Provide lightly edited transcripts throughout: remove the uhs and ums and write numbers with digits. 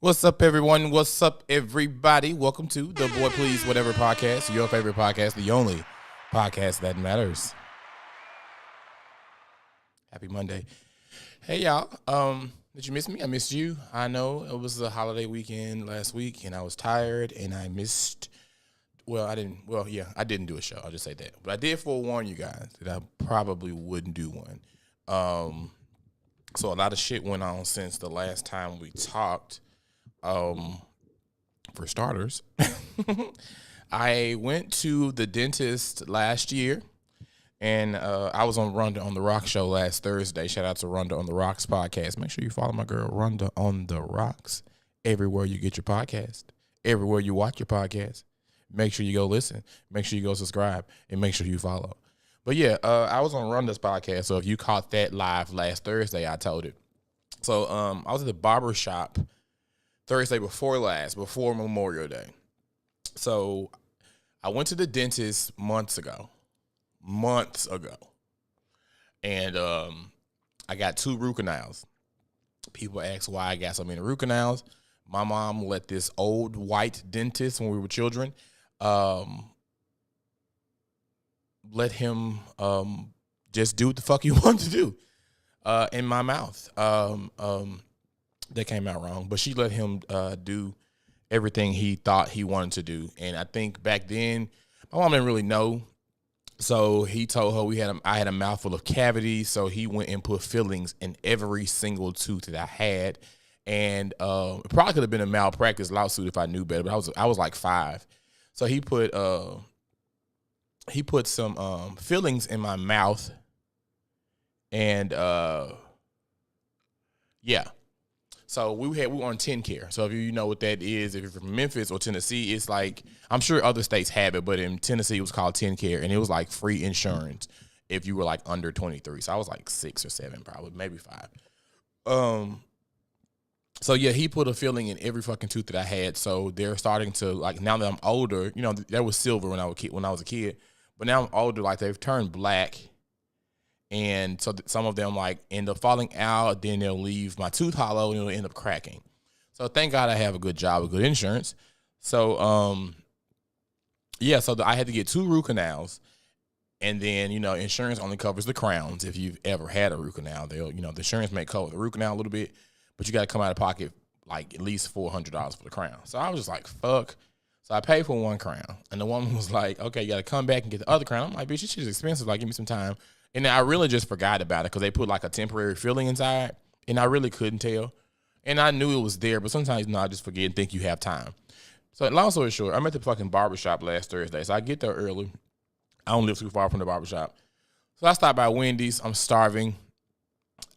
What's up, everyone? What's up, everybody? Welcome to the Boy Please Whatever podcast, your favorite podcast, the only podcast that matters. Happy Monday. Hey, y'all. Did you miss me? I missed you. I know it was a holiday weekend last week, and I was tired, and I missed. I didn't do a show. I'll just say that. But I did forewarn you guys that I probably wouldn't do one. So a lot of shit went on since the last time we talked. For starters, I went to the dentist last year, and I was on Rhonda on the Rock show last Thursday. Shout out to Rhonda on the Rocks podcast. Make sure you follow my girl Rhonda on the Rocks everywhere you get your podcast, everywhere you watch your podcast. Make sure you go listen. Make sure you go subscribe, and make sure you follow. But yeah, I was on Rhonda's podcast, so if you caught that live last Thursday, I told it. So I was at the barber shop Thursday before Memorial Day. So I went to the dentist months ago. And I got 2 root canals. People ask why I got so many root canals. My mom let this old white dentist, when we were children, let him just do what the fuck he wanted to do in my mouth. That came out wrong, but she let him do everything he thought he wanted to do. And I think back then, my mom didn't really know. So he told her I had a mouthful of cavities. So he went and put fillings in every single tooth that I had. And it probably could have been a malpractice lawsuit if I knew better, but I was like 5. So he put some fillings in my mouth. And yeah. So we were on TennCare. So if you know what that is, if you're from Memphis or Tennessee, it's like, I'm sure other states have it, but in Tennessee it was called TennCare, and it was like free insurance if you were like under 23. So I was like 6 or 7, probably, maybe 5. So yeah, he put a filling in every fucking tooth that I had. So they're starting to, like, now that I'm older, you know, that was silver when I was a kid, but now I'm older, like, they've turned black. And so some of them like end up falling out, then they'll leave my tooth hollow and it'll end up cracking. So thank God I have a good job with good insurance. So, yeah, so I had to get 2 root canals. And then, you know, insurance only covers the crowns. If you've ever had a root canal, the insurance may cover the root canal a little bit, but you got to come out of pocket like at least $400 for the crown. So I was just like, fuck. So I paid for 1 crown. And the woman was like, okay, you got to come back and get the other crown. I'm like, bitch, this shit is expensive. Like, give me some time. And I really just forgot about it because they put like a temporary filling inside, and I really couldn't tell. And I knew it was there, but sometimes, I just forget and think you have time. So long story short, I'm at the fucking barbershop last Thursday. So I get there early. I don't live too far from the barbershop. So I stopped by Wendy's. I'm starving.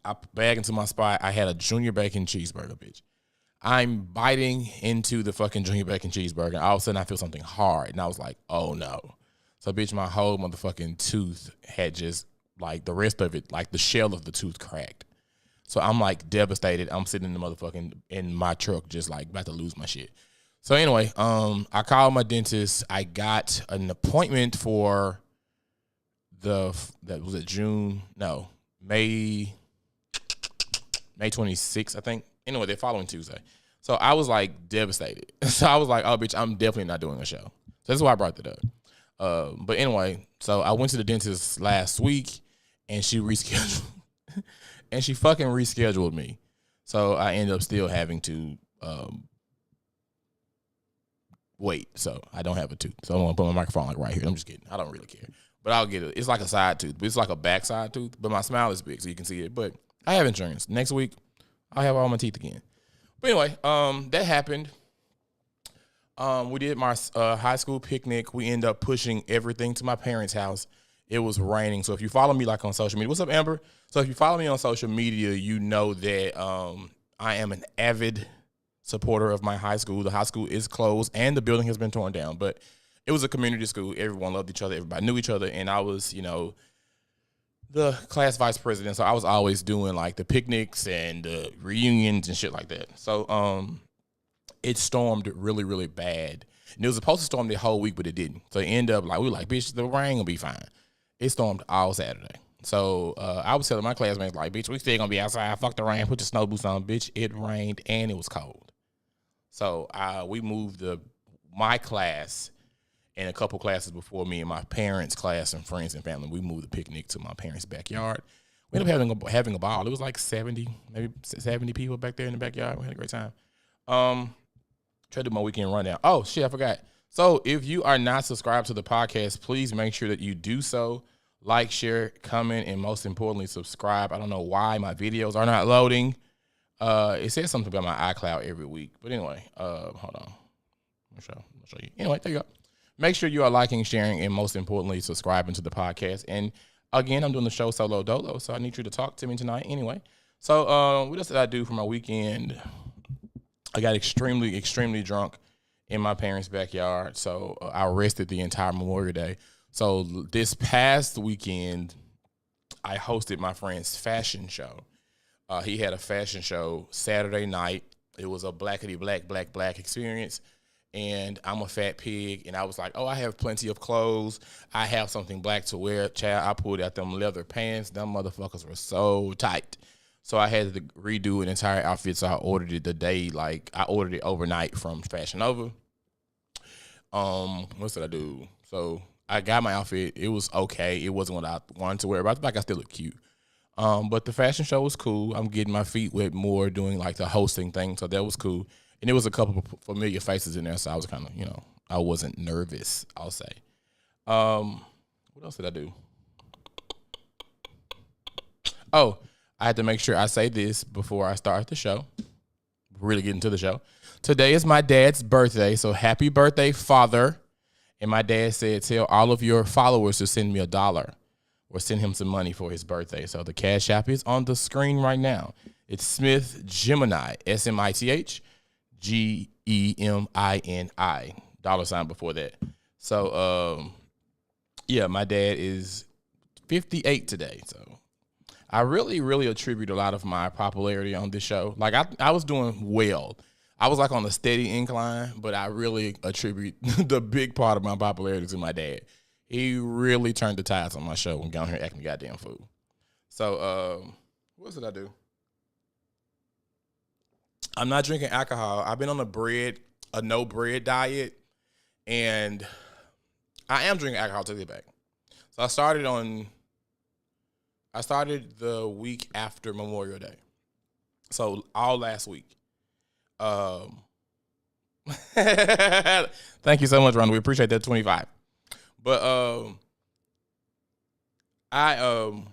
I bag into my spot. I had a junior bacon cheeseburger, bitch. I'm biting into the fucking junior bacon cheeseburger. And all of a sudden, I feel something hard. And I was like, oh, no. So, bitch, my whole motherfucking tooth had just, like, the rest of it, like the shell of the tooth cracked. So I'm like devastated. I'm sitting in my truck just like about to lose my shit. So anyway, I called my dentist. I got an appointment for May 26th, I think. Anyway, the following Tuesday. So I was like devastated. So I was like, oh bitch, I'm definitely not doing a show. So that's why I brought that up. But anyway, so I went to the dentist last week. And she rescheduled, and she fucking rescheduled me. So I ended up still having to wait. So I don't have a tooth. So I'm going to put my microphone like right here. I'm just kidding. I don't really care. But I'll get it. It's like a side tooth. But it's like a backside tooth. But my smile is big so you can see it. But I have insurance. Next week, I'll have all my teeth again. But anyway, that happened. We did my high school picnic. We ended up pushing everything to my parents' house. It was raining. So if you follow me like on social media, what's up, Amber? So if you follow me on social media, you know that I am an avid supporter of my high school. The high school is closed and the building has been torn down, but it was a community school. Everyone loved each other. Everybody knew each other. And I was, the class vice president. So I was always doing like the picnics and the reunions and shit like that. So it stormed really, really bad. And it was supposed to storm the whole week, but it didn't. So it ended up like, we were like, bitch, the rain gonna be fine. It stormed all Saturday. So I was telling my classmates, like, bitch, we still gonna be outside. Fuck the rain. Put your snow boots on, bitch. It rained and it was cold. So we moved my class and a couple classes before me and my parents' class and friends and family. We moved the picnic to my parents' backyard. We ended up having a ball. It was like 70, maybe 70 people back there in the backyard. We had a great time. Try to do my weekend rundown. Oh, shit, I forgot. So if you are not subscribed to the podcast, please make sure that you do so. Like, share, comment, and most importantly, subscribe. I don't know why my videos are not loading. It says something about my iCloud every week. But anyway, hold on. I'll show you. Anyway, there you go. Make sure you are liking, sharing, and most importantly, subscribing to the podcast. And again, I'm doing the show solo dolo, so I need you to talk to me tonight anyway. So what else did I do for my weekend? I got extremely, extremely drunk in my parents' backyard. So I rested the entire Memorial Day. So this past weekend, I hosted my friend's fashion show. He had a fashion show Saturday night. It was a blackety black experience. And I'm a fat pig. And I was like, oh, I have plenty of clothes. I have something black to wear. Child, I pulled out them leather pants. Them motherfuckers were so tight. So I had to redo an entire outfit. So I ordered it I ordered it overnight from Fashion Nova. What did I do? So I got my outfit. It was okay. It wasn't what I wanted to wear, but I feel like I still look cute. But the fashion show was cool. I'm getting my feet wet more doing like the hosting thing. So that was cool. And there was a couple of familiar faces in there. So I was kind of, I wasn't nervous, I'll say. What else did I do? Oh, I had to make sure I say this before I start the show. Really get into the show. Today is my dad's birthday. So happy birthday, Father. And my dad said, tell all of your followers to send me $1 or send him some money for his birthday. So the Cash App is on the screen right now. It's Smith Gemini, SMITH GEMINI, $ before that. So, yeah, my dad is 58 today. So I really, really attribute a lot of my popularity on this show. Like I was doing well. I was like on a steady incline, but I really attribute the big part of my popularity to my dad. He really turned the tides on my show and got here acting goddamn fool. So, what else did I do? I'm not drinking alcohol. I've been on a no bread diet, and I am drinking alcohol to get back. So I started the week after Memorial Day. So all last week. Thank you so much, Ron. We appreciate that 25. But I'm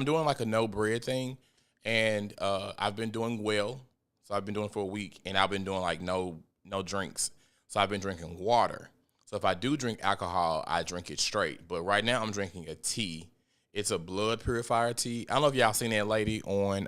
doing like a no bread thing, and I've been doing well. So I've been doing for a week, and I've been doing like no drinks. So I've been drinking water. So if I do drink alcohol, I drink it straight. But right now I'm drinking a tea. It's a blood purifier tea. I don't know if y'all seen that lady on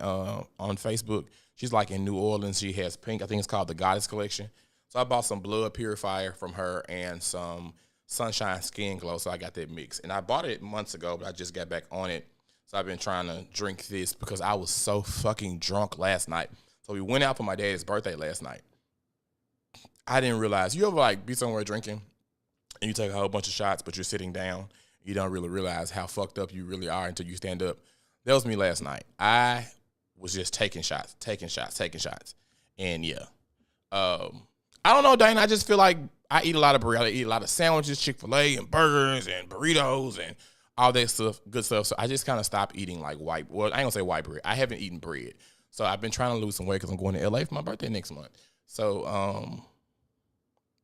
Facebook. She's like in New Orleans. She has pink. I think it's called the Goddess Collection. So I bought some blood purifier from her and some Sunshine Skin Glow. So I got that mix. And I bought it months ago, but I just got back on it. So I've been trying to drink this because I was so fucking drunk last night. So we went out for my dad's birthday last night. I didn't realize. You ever like be somewhere drinking and you take a whole bunch of shots, but you're sitting down? You don't really realize how fucked up you really are until you stand up. That was me last night. I was just taking shots. And yeah. I don't know, Dana. I just feel like I eat a lot of bread. I eat a lot of sandwiches, Chick-fil-A and burgers and burritos and all that stuff, good stuff. So I just kind of stopped eating like I ain't gonna say white bread. I haven't eaten bread. So I've been trying to lose some weight because I'm going to LA for my birthday next month. So,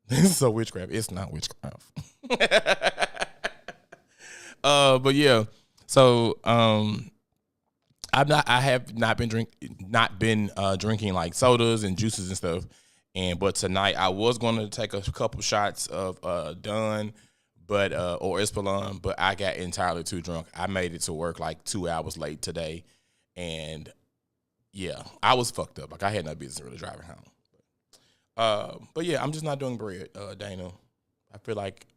this is so witchcraft. It's not witchcraft. But yeah, so I have not been drinking like sodas and juices and stuff. But tonight I was going to take a couple shots of Dun, or Espolon, but I got entirely too drunk. I made it to work like 2 hours late today, and yeah, I was fucked up. Like I had no business really driving home. But yeah, I'm just not doing bread, Dana. I feel like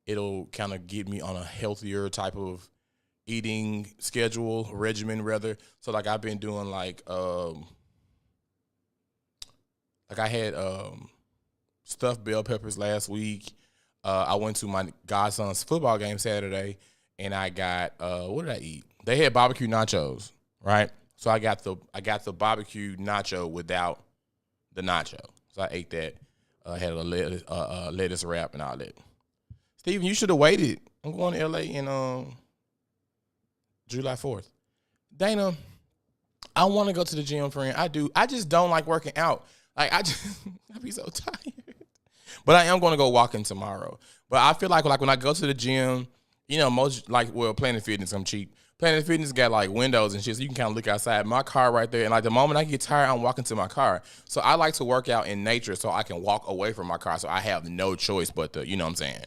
it'll kind of get me on a healthier type of eating schedule, regimen rather. So like I've been doing like I had stuffed bell peppers last week. I went to my godson's football game Saturday, and I got what did I eat? They had barbecue nachos, right? So I got the barbecue nacho without the nacho. So I ate that. Had a lettuce wrap and all that. Steven, you should have waited. I'm going to LA in July 4th. Dana, I want to go to the gym, friend. I do. I just don't like working out. Like I be so tired. But I am going to go walking tomorrow. But I feel like when I go to the gym, you know, most Planet Fitness, I'm cheap. Planet Fitness got like windows and shit, so you can kind of look outside. My car right there, and like the moment I get tired, I'm walking to my car. So I like to work out in nature so I can walk away from my car, so I have no choice but to, you know what I'm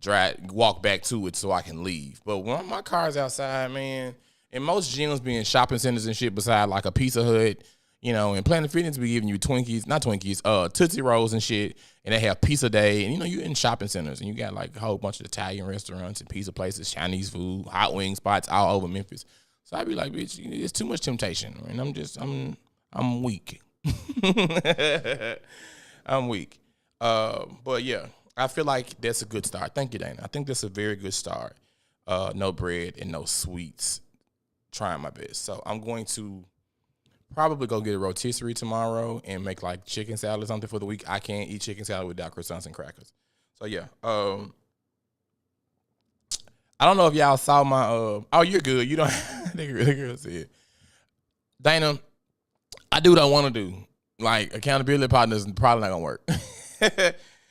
saying, walk back to it so I can leave. But when my car's outside, man, and most gyms be in shopping centers and shit beside like a Pizza Hut, you know, and Planet Fitness be giving you Tootsie Rolls and shit, and they have Pizza Day, and you know, you're in shopping centers, and you got like a whole bunch of Italian restaurants and pizza places, Chinese food, hot wing spots all over Memphis. So I'd be like, bitch, it's too much temptation, and I'm weak. I'm weak. But yeah, I feel like that's a good start. Thank you, Dana. I think that's a very good start. No bread and no sweets. Trying my best. So I'm going to probably go get a rotisserie tomorrow and make like chicken salad or something for the week. I can't eat chicken salad without croissants and crackers. So yeah. I don't know if y'all saw my oh, you're good. You don't the girl said. Dana, I do what I want to do. Like accountability partners probably not gonna work.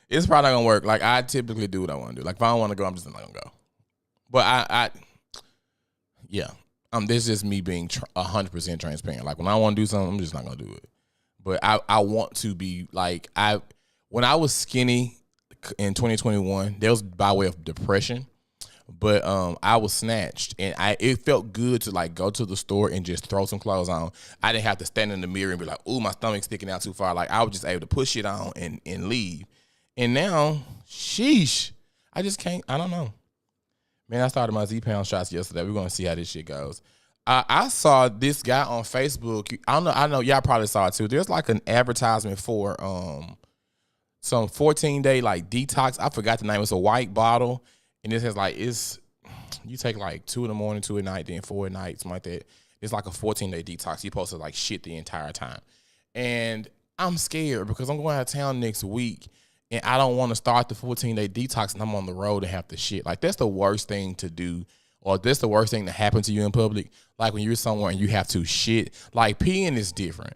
It's probably not gonna work. Like I typically do what I want to do. Like if I don't want to go, I'm just not gonna go. But yeah. This is just me being 100% transparent. Like when I want to do something, I'm just not gonna do it. But I want to be like when I was skinny in 2021, that was by way of depression. But I was snatched, and it felt good to like go to the store and just throw some clothes on. I didn't have to stand in the mirror and be like, "Ooh, my stomach's sticking out too far." Like I was just able to push it on and leave. And now, sheesh, I just can't. I don't know. Man, I started my Z-Pound shots yesterday. We're going to see how this shit goes. I saw this guy on Facebook. I know y'all probably saw it too. There's like an advertisement for some 14-day like detox. I forgot the name. It's a white bottle. And it says like you take like 2 in the morning, 2 at night, then 4 at night, something like that. It's like a 14-day detox. You're supposed to like shit the entire time. And I'm scared because I'm going out of town next week. And I don't want to start the 14-day detox and I'm on the road and have to shit. Like, that's the worst thing to do, or that's the worst thing to happen to you in public. Like, when you're somewhere and you have to shit. Like, peeing is different.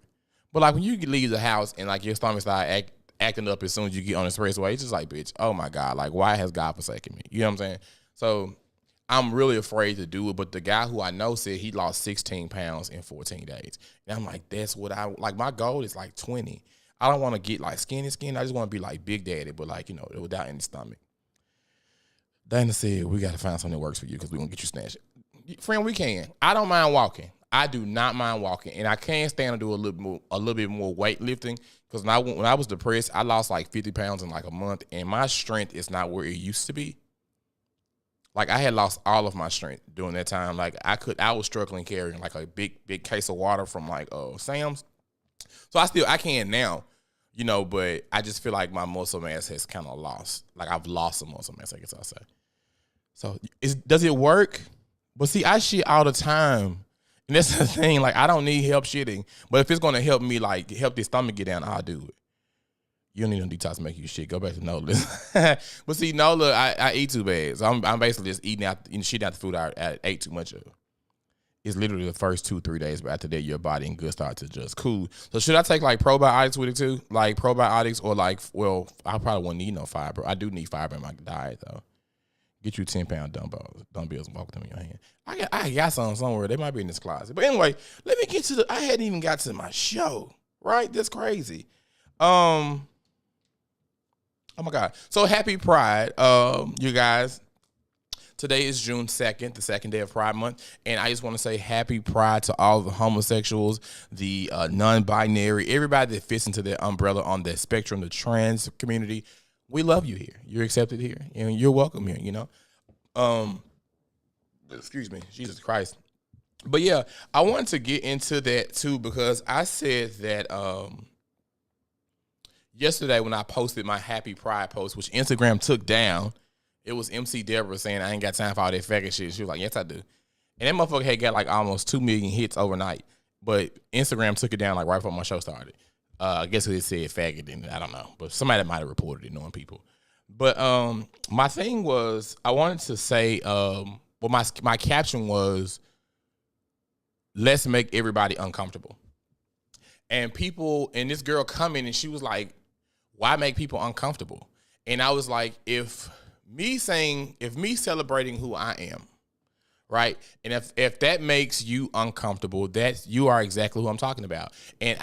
But, like, when you leave the house and, like, your stomach start acting up as soon as you get on the expressway, it's just like, bitch, oh, my God. Like, why has God forsaken me? You know what I'm saying? So, I'm really afraid to do it. But the guy who I know said he lost 16 pounds in 14 days. And I'm like, that's what my goal is, like, 20. I don't want to get like skinny. I just want to be like Big Daddy, but like, you know, without any stomach. Dana said, we got to find something that works for you because we're going to get you snatched. Friend, we can. I don't mind walking. I do not mind walking. And I can stand to do a little bit more weightlifting because when I was depressed, I lost like 50 pounds in like a month, and my strength is not where it used to be. Like, I had lost all of my strength during that time. Like, I was struggling carrying like a big case of water from like Sam's. So I can now, you know, but I just feel like my muscle mass has kind of lost. Like, I've lost some muscle mass, I guess I'll say. So does it work? But see, I shit all the time. And that's the thing. Like, I don't need help shitting. But if it's going to help me, like, help this stomach get down, I'll do it. You don't need no detox to make you shit. Go back to Nola. But see, Nola, I eat too bad. So I'm basically just eating shit out the food I ate too much of. It's literally the first 2-3 days, but after that, your body and good start to just cool. So should I take like probiotics with it too? Like probiotics or like, well, I probably wouldn't need no fiber. I do need fiber in my diet though. Get you 10-pound dumbbells and walk them in your hand. I got some somewhere. They might be in this closet. But anyway, let me get to I hadn't even got to my show, right? That's crazy. Oh my God. So happy Pride, you guys. Today is June 2nd, the second day of Pride Month, and I just want to say happy Pride to all the homosexuals, the non-binary, everybody that fits into that umbrella on that spectrum, the trans community. We love you here. You're accepted here, and you're welcome here, you know. Excuse me, Jesus Christ. But yeah, I wanted to get into that too because I said that yesterday when I posted my happy Pride post, which Instagram took down. It was MC Deborah saying, I ain't got time for all that faggot shit. She was like, yes, I do. And that motherfucker had got like almost 2 million hits overnight. But Instagram took it down like right before my show started. I guess they said faggot in it. I don't know, but somebody might have reported it, knowing people. But my thing was, I wanted to say, well, my caption was, let's make everybody uncomfortable. And this girl come in and she was like, why make people uncomfortable? And I was like, if me celebrating who I am, right? And if that makes you uncomfortable, you are exactly who I'm talking about. And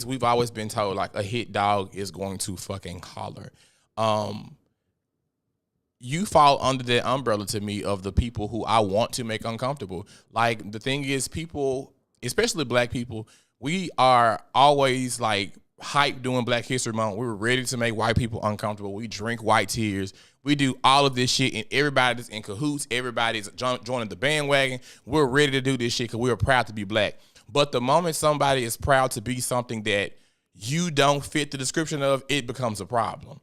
we've always been told, like, a hit dog is going to fucking holler. You fall under that umbrella to me of the people who I want to make uncomfortable. Like, the thing is, people, especially black people, we are always like hype during Black History Month. We're ready to make white people uncomfortable. We drink white tears. We do all of this shit, and everybody's in cahoots. Everybody's joining the bandwagon. We're ready to do this shit because we're proud to be black. But the moment somebody is proud to be something that you don't fit the description of, it becomes a problem.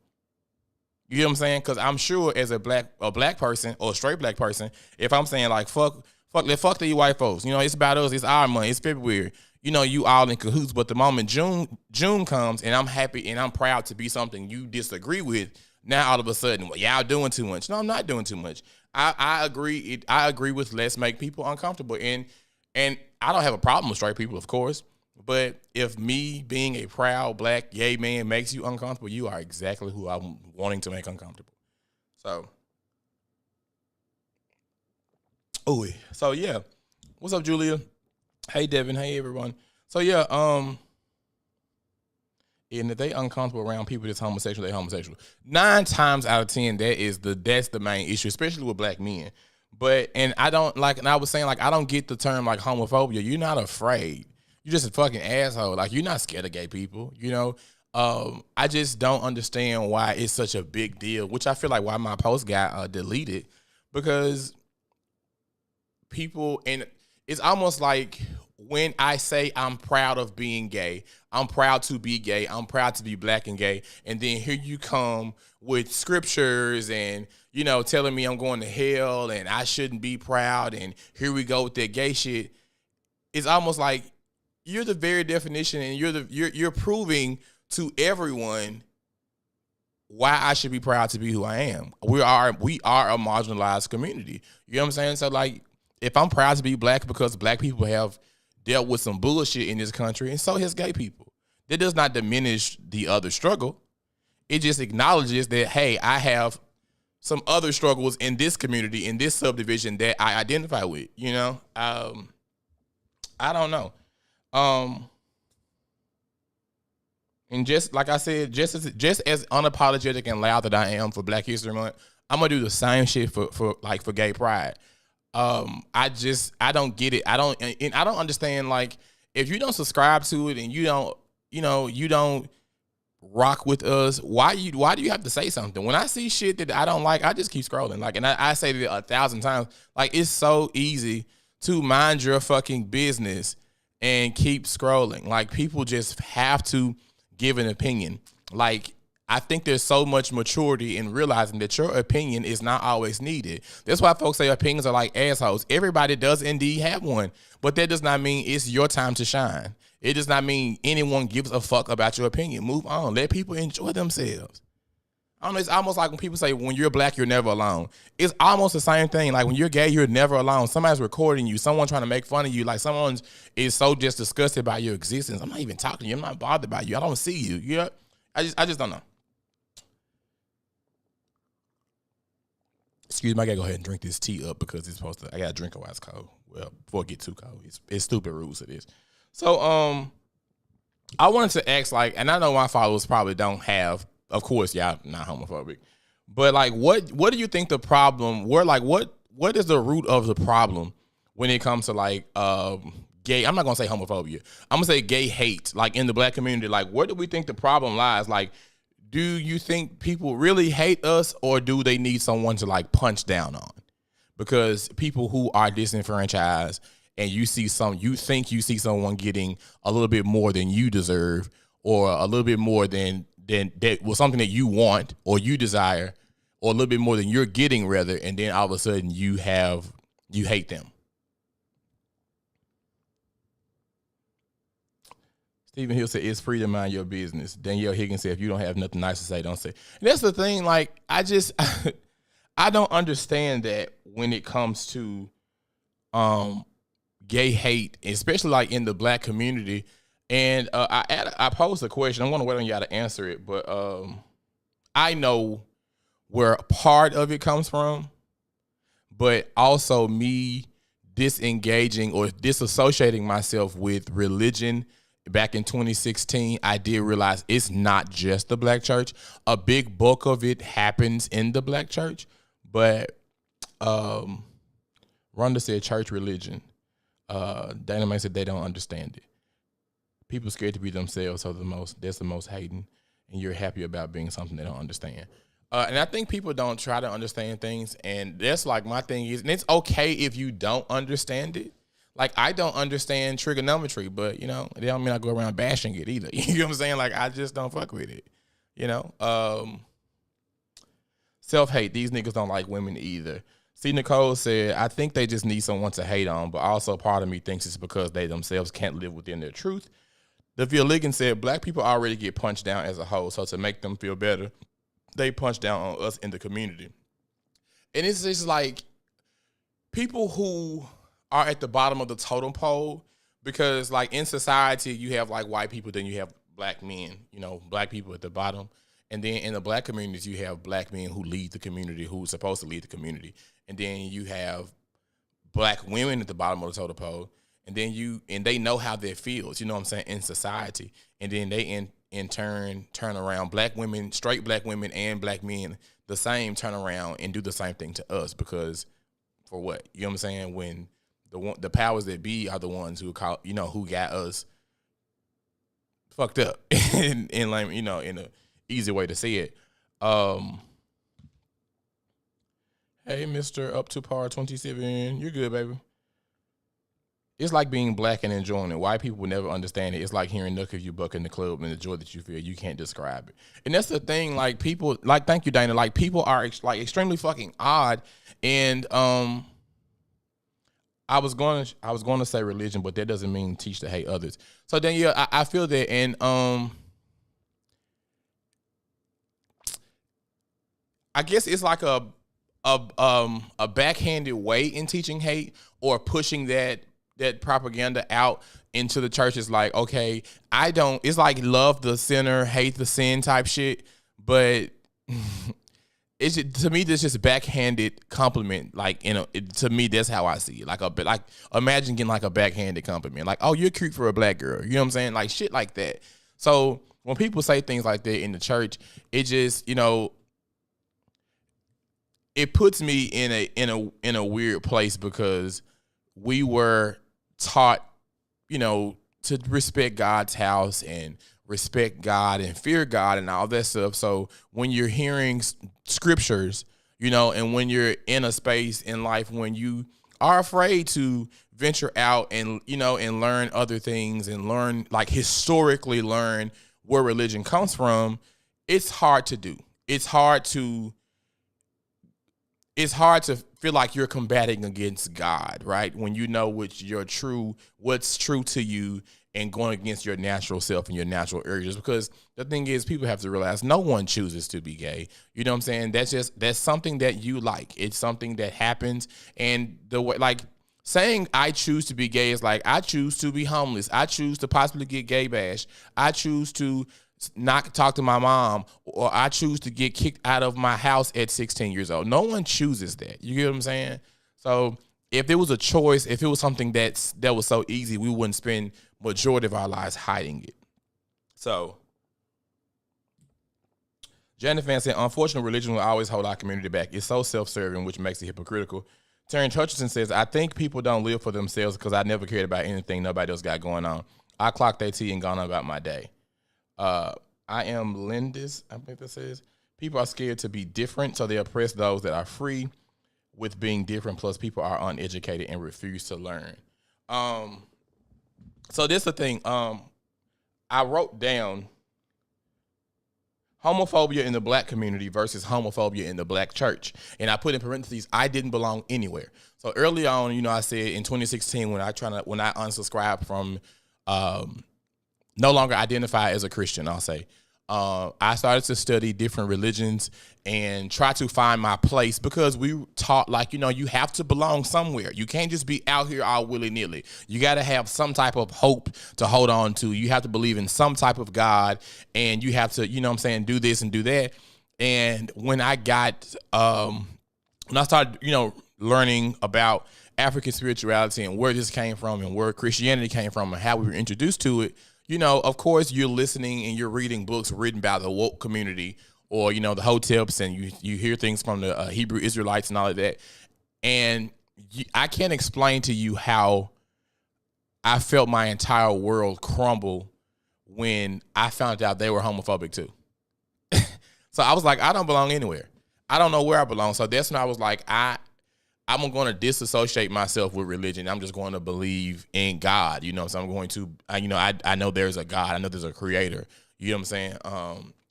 You know what I'm saying? Because I'm sure as a black person or a straight black person, if I'm saying like fuck these white folks, you know, it's about us, it's our money, it's February, you know, you all in cahoots. But the moment June comes and I'm happy and I'm proud to be something you disagree with, now all of a sudden, well, y'all doing too much. No, I'm not doing too much. I agree. I agree with let's make people uncomfortable, and I don't have a problem with straight people, of course. But if me being a proud black gay man makes you uncomfortable, you are exactly who I'm wanting to make uncomfortable. So yeah. What's up, Julia? Hey, Devin. Hey, everyone. So yeah, and if they uncomfortable around people that's homosexual, they homosexual. 9 times out of 10, that's the main issue, especially with black men. And I was saying, like, I don't get the term like homophobia. You're not afraid. You're just a fucking asshole. Like, you're not scared of gay people, you know? I just don't understand why it's such a big deal, which I feel like why my post got deleted, because people, and it's almost like when I say I'm proud of being gay, I'm proud to be gay, I'm proud to be black and gay, and then here you come with scriptures and, you know, telling me I'm going to hell and I shouldn't be proud, and here we go with that gay shit. It's almost like you're the very definition, and you're proving to everyone why I should be proud to be who I am. We are a marginalized community. You know what I'm saying? So, like, if I'm proud to be black because black people have dealt with some bullshit in this country, and so has gay people, that does not diminish the other struggle. It just acknowledges that, hey, I have some other struggles in this community, in this subdivision that I identify with, you know? I don't know. And just like I said, just as unapologetic and loud that I am for Black History Month, I'm gonna do the same shit for gay pride. I don't get it. I don't understand, like, if you don't subscribe to it and you don't rock with us, why do you have to say something? When I see shit that I don't like, I just keep scrolling. Like, and I say it 1,000 times. Like, it's so easy to mind your fucking business and keep scrolling. Like, people just have to give an opinion. Like, I think there's so much maturity in realizing that your opinion is not always needed. That's why folks say opinions are like assholes. Everybody does indeed have one, but that does not mean it's your time to shine. It does not mean anyone gives a fuck about your opinion. Move on. Let people enjoy themselves. I don't know. It's almost like when people say when you're black, you're never alone. It's almost the same thing. Like, when you're gay, you're never alone. Somebody's recording you. Someone trying to make fun of you. Like, someone is so just disgusted by your existence. I'm not even talking to you. I'm not bothered by you. I don't see you. Yeah. I just don't know. Excuse me, I gotta go ahead and drink this tea up because it's supposed to. I gotta drink it while it's cold. Well, before it get too cold, it's stupid rules it is. So, I wanted to ask, like, and I know my followers probably don't have. Of course, y'all not homophobic, but like, what do you think the problem? What is the root of the problem when it comes to, like, gay? I'm not gonna say homophobia. I'm gonna say gay hate, like, in the black community. Like, where do we think the problem lies? Like, do you think people really hate us, or do they need someone to, like, punch down on? Because people who are disenfranchised, and you think you see someone getting a little bit more than you deserve, or a little bit more than that was something that you want or you desire, or a little bit more than you're getting, rather, and then all of a sudden you hate them. Stephen Hill said, it's free to mind your business. Danielle Higgins said, if you don't have nothing nice to say, don't say. And that's the thing. Like, I just, I don't understand that when it comes to gay hate, especially like in the black community. And I posed a question. I'm going to wait on y'all to answer it. But I know where part of it comes from, but also me disengaging or disassociating myself with religion back in 2016, I did realize it's not just the black church. A big bulk of it happens in the black church, but Rhonda said church religion. Dana May said they don't understand it. People scared to be themselves are that's the most hating, and you're happy about being something they don't understand. And I think people don't try to understand things, and that's like my thing is, and it's okay if you don't understand it. Like, I don't understand trigonometry, but, you know, it don't mean I go around bashing it either. You know what I'm saying? Like, I just don't fuck with it, you know? Self-hate. These niggas don't like women either. See, Nicole said, I think they just need someone to hate on, but also part of me thinks it's because they themselves can't live within their truth. Devia Ligon said, black people already get punched down as a whole, so to make them feel better, they punch down on us in the community. And it's just like people who are at the bottom of the totem pole, because like in society you have like white people, then you have black men, you know, black people at the bottom, and then in the black communities you have black men who lead the community, who's supposed to lead the community, and then you have black women at the bottom of the totem pole, and then they know how that feels, you know what I'm saying, in society, and then they in turn turn around, black women, straight black women and black men the same, turn around and do the same thing to us, because for what, you know what I'm saying, when the powers that be are the ones who call, you know, who got us fucked up in like, you know, in a easy way to say it. Hey, Mr. Up to Par 27, you're good, baby. It's like being black and enjoying it. White people will never understand it. It's like hearing Nook if you buck in the club, and the joy that you feel, you can't describe it. And that's the thing, like people, like, thank you, Dana, like people are like extremely fucking odd. And I was going to say religion, but that doesn't mean teach to hate others. So then, yeah, I feel that, and I guess it's like a backhanded way in teaching hate or pushing that propaganda out into the church. Is like, okay, it's like love the sinner, hate the sin type shit, but it's just, to me, this just backhanded compliment. Like, you know, to me, that's how I see it. Like imagine getting like a backhanded compliment, like, oh, you're cute for a black girl. You know what I'm saying? Like shit like that. So when people say things like that in the church, it just, you know, it puts me in a weird place, because we were taught, you know, to respect God's house and respect God and fear God and all that stuff. So when you're hearing scriptures, you know, and when you're in a space in life when you are afraid to venture out and, you know, and learn other things and learn, like historically learn where religion comes from, it's hard to do. It's hard to feel like you're combating against God, right? When you know what's true to you, and going against your natural self and your natural urges. Because the thing is, people have to realize no one chooses to be gay. You know what I'm saying? That's something that you like. It's something that happens. And the way, like, saying I choose to be gay is like, I choose to be homeless. I choose to possibly get gay bashed. I choose to not talk to my mom, or I choose to get kicked out of my house at 16 years old. No one chooses that. You get what I'm saying? So if there was a choice, if it was something that was so easy, we wouldn't spend majority of our lives hiding it. So Janet Fan said, unfortunately, religion will always hold our community back. It's so self-serving, which makes it hypocritical. Terrence Hutchinson says, I think people don't live for themselves because I never cared about anything nobody else got going on. I clocked that tea and gone on about my day. I am Lindis, I think that says, people are scared to be different, so they oppress those that are free with being different, plus people are uneducated and refuse to learn. So this is the thing. I wrote down homophobia in the black community versus homophobia in the black church. And I put in parentheses, I didn't belong anywhere. So early on, you know, I said in 2016 when I unsubscribed from no longer identify as a Christian, I'll say. I started to study different religions and try to find my place, because we taught, like, you have to belong somewhere. You can't just be out here all willy-nilly. You got to have some type of hope to hold on to. You have to believe in some type of God, and you have to, do this and do that. And when I started, learning about African spirituality and where this came from and where Christianity came from and how we were introduced to it, of course, you're listening and you're reading books written by the woke community, or, the Hoteps, and you hear things from the Hebrew Israelites and all of that. And I can't explain to you how I felt my entire world crumble when I found out they were homophobic too. So I was like, I don't belong anywhere. I don't know where I belong. So that's when I was like, I'm going to disassociate myself with religion. I'm just going to believe in God. So I'm going to, I know there's a God. I know there's a creator. You know what I'm saying?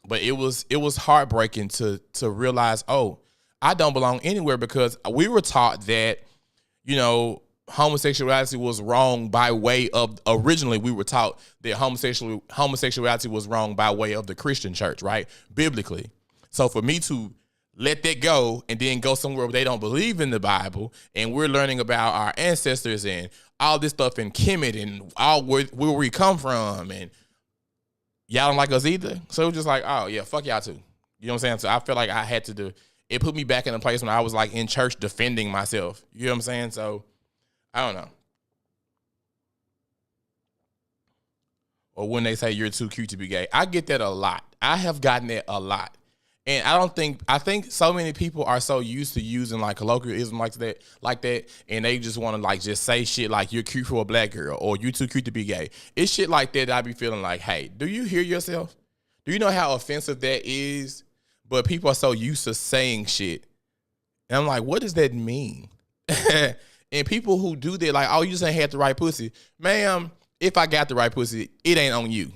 But it was heartbreaking to realize, oh, I don't belong anywhere, because we were taught that, homosexuality was wrong by way of, originally we were taught that homosexuality was wrong by way of the Christian church, right? Biblically. So for me to let that go and then go somewhere where they don't believe in the Bible, and we're learning about our ancestors and all this stuff in Kemet and all where we come from, and y'all don't like us either. So it was just like, oh yeah, fuck y'all too. You know what I'm saying? So I feel like I had to do it. Put me back in a place when I was like in church defending myself. You know what I'm saying? So I don't know. Or when they say you're too cute to be gay, I get that a lot. I have gotten that a lot. And I think so many people are so used to using like colloquialism like that, and they just want to like just say shit like you're cute for a black girl or you too cute to be gay. It's shit like that I be feeling like, hey, do you hear yourself? Do you know how offensive that is? But people are so used to saying shit. And I'm like, what does that mean? And people who do that, like, oh, you just ain't had the right pussy. Ma'am, if I got the right pussy, it ain't on you.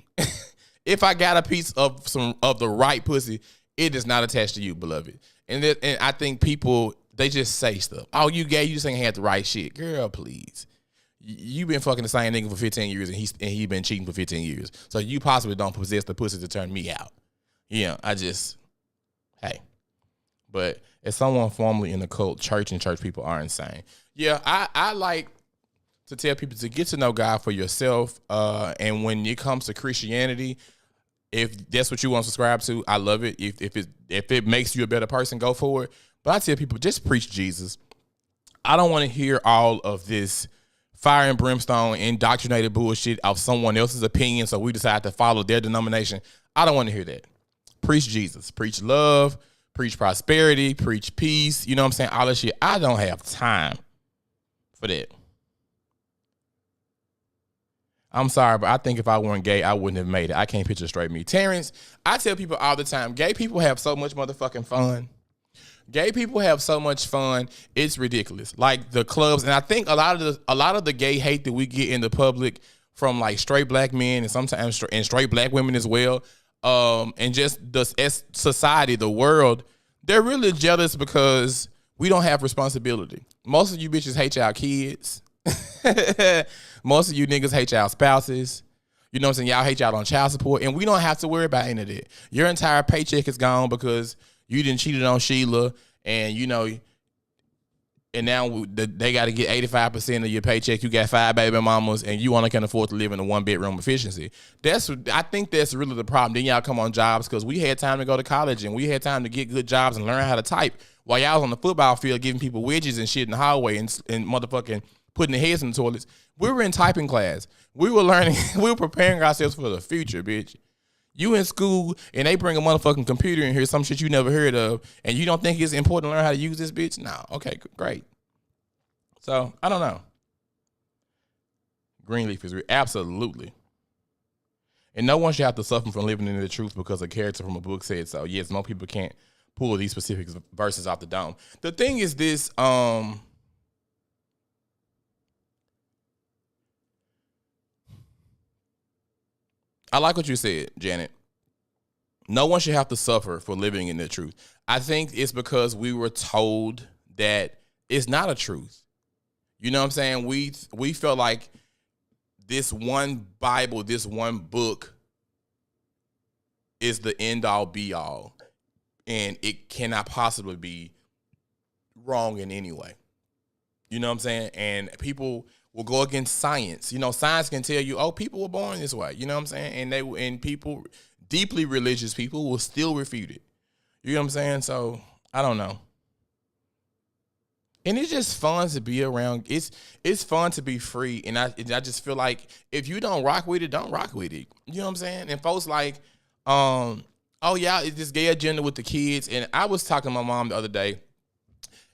If I got a piece of the right pussy, it is not attached to you, beloved. And I think people, they just say stuff. Oh, you gay, you just ain't had the right shit. Girl, please. You been fucking the same nigga for 15 years and he been cheating for 15 years. So you possibly don't possess the pussy to turn me out. Yeah, hey. But as someone formerly in the cult, church and church people are insane. Yeah, I like to tell people to get to know God for yourself. And when it comes to Christianity, if that's what you want to subscribe to, I love it. If it makes you a better person, go for it. But I tell people, just preach Jesus. I don't want to hear all of this fire and brimstone, indoctrinated bullshit of someone else's opinion, so we decide to follow their denomination. I don't want to hear that. Preach Jesus. Preach love. Preach prosperity. Preach peace. You know what I'm saying? All that shit. I don't have time for that. I'm sorry, but I think if I weren't gay, I wouldn't have made it. I can't picture straight me. Terrence, I tell people all the time, gay people have so much motherfucking fun. Gay people have so much fun. It's ridiculous. Like the clubs, and I think a lot of the gay hate that we get in the public from like straight black men and sometimes and straight black women as well, and just the society, the world, they're really jealous because we don't have responsibility. Most of you bitches hate y'all kids. Most of you niggas hate y'all spouses. You know what I'm saying? Y'all hate y'all on child support, and we don't have to worry about any of that. Your entire paycheck is gone because you didn't cheated on Sheila, and and now they got to get 85% of your paycheck. You got 5 baby mamas, and you only can afford to live in a 1-bedroom efficiency. I think that's really the problem. Then y'all come on jobs because we had time to go to college, and we had time to get good jobs and learn how to type while y'all was on the football field giving people wedges and shit in the hallway and motherfucking putting their heads in the toilets. We were in typing class. We were learning. We were preparing ourselves for the future, bitch. You in school and they bring a motherfucking computer in here, some shit you never heard of, and you don't think it's important to learn how to use this bitch? No. Okay, great. So, I don't know. Greenleaf is real. Absolutely. And no one should have to suffer from living in the truth because a character from a book said so. Yes, most people can't pull these specific verses off the dome. The thing is this, I like what you said, Janet. No one should have to suffer for living in the truth. I think it's because we were told that it's not a truth. You know what I'm saying? We felt like this one Bible, this one book is the end all be all, and it cannot possibly be wrong in any way. You know what I'm saying? And people will go against science. You know, science can tell you, oh, people were born this way. You know what I'm saying? And people, deeply religious people, will still refute it. You know what I'm saying? So I don't know. And it's just fun to be around. It's fun to be free. And I just feel like if you don't rock with it, don't rock with it. You know what I'm saying? And folks like, oh yeah, it's this gay agenda with the kids. And I was talking to my mom the other day,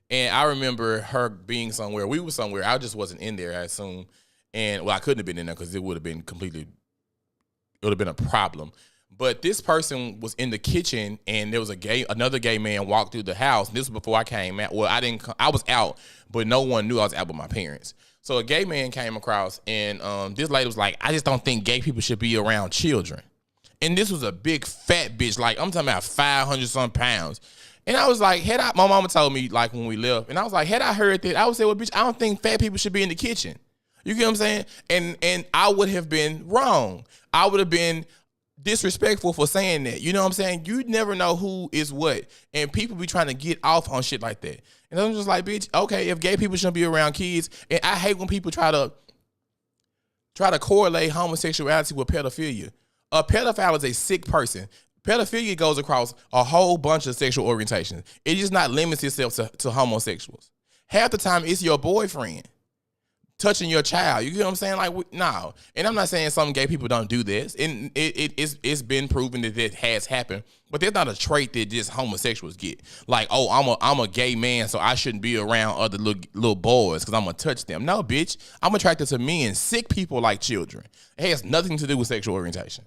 and I remember her being somewhere. We were somewhere. I just wasn't in there, I assume. And well, I couldn't have been in there because it would have been a problem. But this person was in the kitchen, and there was another gay man walked through the house. And this was before I came out. Well, I was out, but no one knew I was out with my parents. So a gay man came across, and this lady was like, I just don't think gay people should be around children. And this was a big fat bitch, like I'm talking about 500-some pounds. And I was like, my mama told me like when we left, and I was like, had I heard that, I would say, well, bitch, I don't think fat people should be in the kitchen. You get what I'm saying? And I would have been wrong. I would have been disrespectful for saying that. You know what I'm saying? You never know who is what. And people be trying to get off on shit like that. And I'm just like, bitch, okay, if gay people shouldn't be around kids, and I hate when people try to correlate homosexuality with pedophilia. A pedophile is a sick person. Pedophilia goes across a whole bunch of sexual orientations. It just not limits itself to homosexuals. Half the time, it's your boyfriend touching your child. You get what I'm saying? Like, no. And I'm not saying some gay people don't do this. And it's been proven that it has happened. But there's not a trait that just homosexuals get. Like, oh, I'm a gay man, so I shouldn't be around other little boys because I'm going to touch them. No, bitch. I'm attracted to men, sick people like children. It has nothing to do with sexual orientation.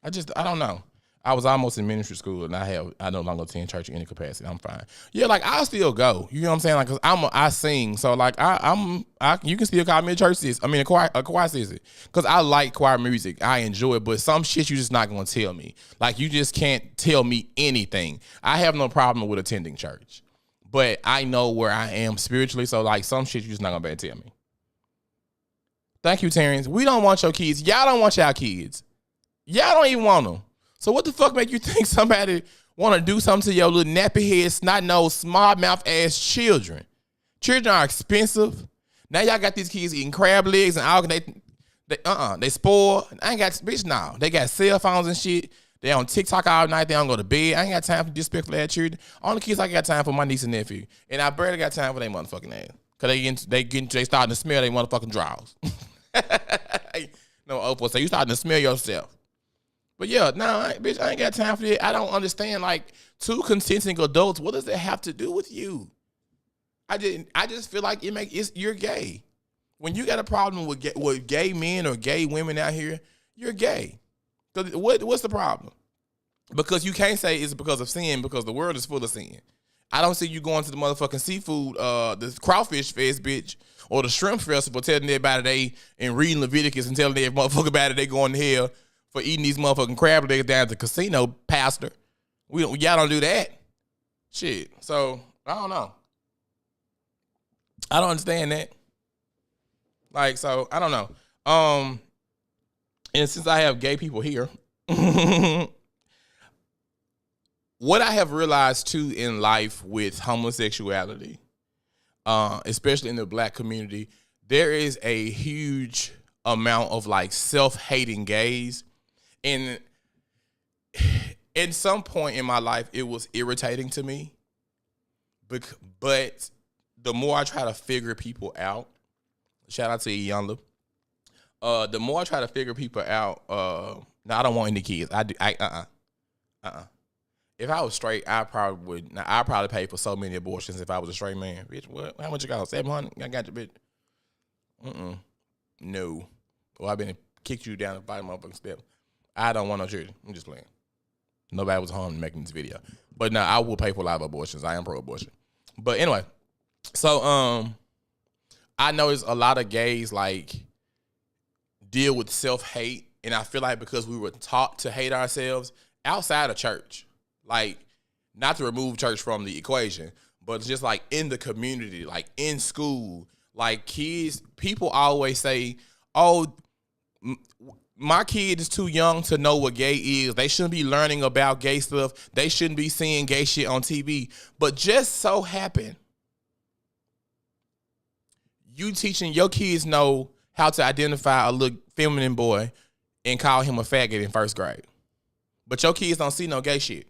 I don't know. I was almost in ministry school, and I no longer attend church in any capacity. I'm fine. Yeah, like I'll still go. You know what I'm saying? Like, cause I sing, so like you can still call me a church sis. I mean a choir sis, cause I like choir music. I enjoy it, but some shit you just not gonna tell me. Like you just can't tell me anything. I have no problem with attending church, but I know where I am spiritually. So like some shit you just not gonna be able to tell me. Thank you, Terrence. We don't want your kids. Y'all don't want y'all kids. Y'all don't even want them. So what the fuck make you think somebody want to do something to your little nappy head, snot-nosed, smart-mouth ass children? Children are expensive. Now y'all got these kids eating crab legs and all. They spoil. I ain't got, bitch, no. They got cell phones and shit. They on TikTok all night. They don't go to bed. I ain't got time for disrespectful ass children. Only kids I got time for my niece and nephew. And I barely got time for their motherfucking ass. Because they starting to smell their motherfucking drawers. No, Opal, so you starting to smell yourself. But yeah, bitch, I ain't got time for that. I don't understand, like, two consenting adults, what does that have to do with you? I just feel like you're gay. When you got a problem with gay men or gay women out here, you're gay. What's the problem? Because you can't say it's because of sin, because the world is full of sin. I don't see you going to the motherfucking seafood, the crawfish fest, bitch, or the shrimp festival, telling everybody and reading Leviticus and telling every motherfucker about it, they going to hell for eating these motherfucking crab legs down at the casino, pastor. Y'all don't do that. Shit. So, I don't know. I don't understand that. Like, so, I don't know. And since I have gay people here, what I have realized, too, in life with homosexuality, especially in the black community, there is a huge amount of, like, self-hating gays. And at some point in my life, it was irritating to me. But the more I try to figure people out, shout out to Yonda, the more I try to figure people out, no, I don't want any kids. If I was straight, I probably would. Now, I'd probably pay for so many abortions if I was a straight man. Bitch, what? How much you got? 700? I got you, bitch. No. Well, I've been kicked you down the bottom motherfucking step. I don't want no children. I'm just playing. Nobody was harmed making this video. But no, I will pay for a lot of abortions. I am pro-abortion. But anyway, so I noticed a lot of gays like deal with self-hate, and I feel like because we were taught to hate ourselves outside of church, like not to remove church from the equation, but it's just like in the community, like in school, like kids, people always say, oh, my kid is too young to know what gay is. They shouldn't be learning about gay stuff. They shouldn't be seeing gay shit on TV. But just so happen, you teaching your kids know how to identify a little feminine boy and call him a faggot in first grade. But your kids don't see no gay shit.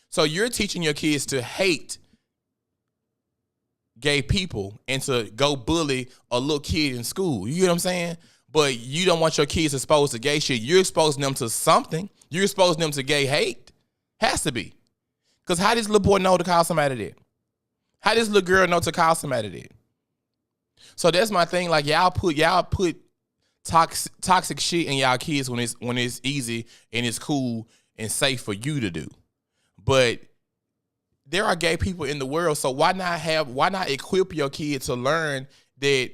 So you're teaching your kids to hate gay people and to go bully a little kid in school. You get what I'm saying? But you don't want your kids exposed to gay shit. You're exposing them to something. You're exposing them to gay hate. Has to be. Because how does little boy know to call somebody that? How does little girl know to call somebody that? So that's my thing. Like y'all put toxic shit in y'all kids when it's easy and it's cool and safe for you to do. But there are gay people in the world, so why not equip your kid to learn that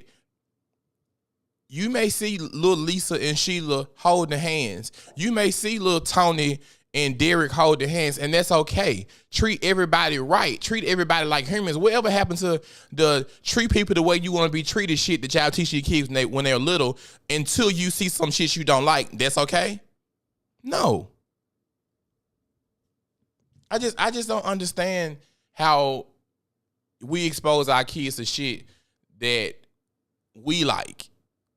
you may see little Lisa and Sheila holding hands. You may see little Tony and Derek holding hands, and that's okay. Treat everybody right. Treat everybody like humans. Whatever happened to the treat people the way you want to be treated shit that y'all teach your kids when they're little until you see some shit you don't like, that's okay? No. I just don't understand how we expose our kids to shit that we like.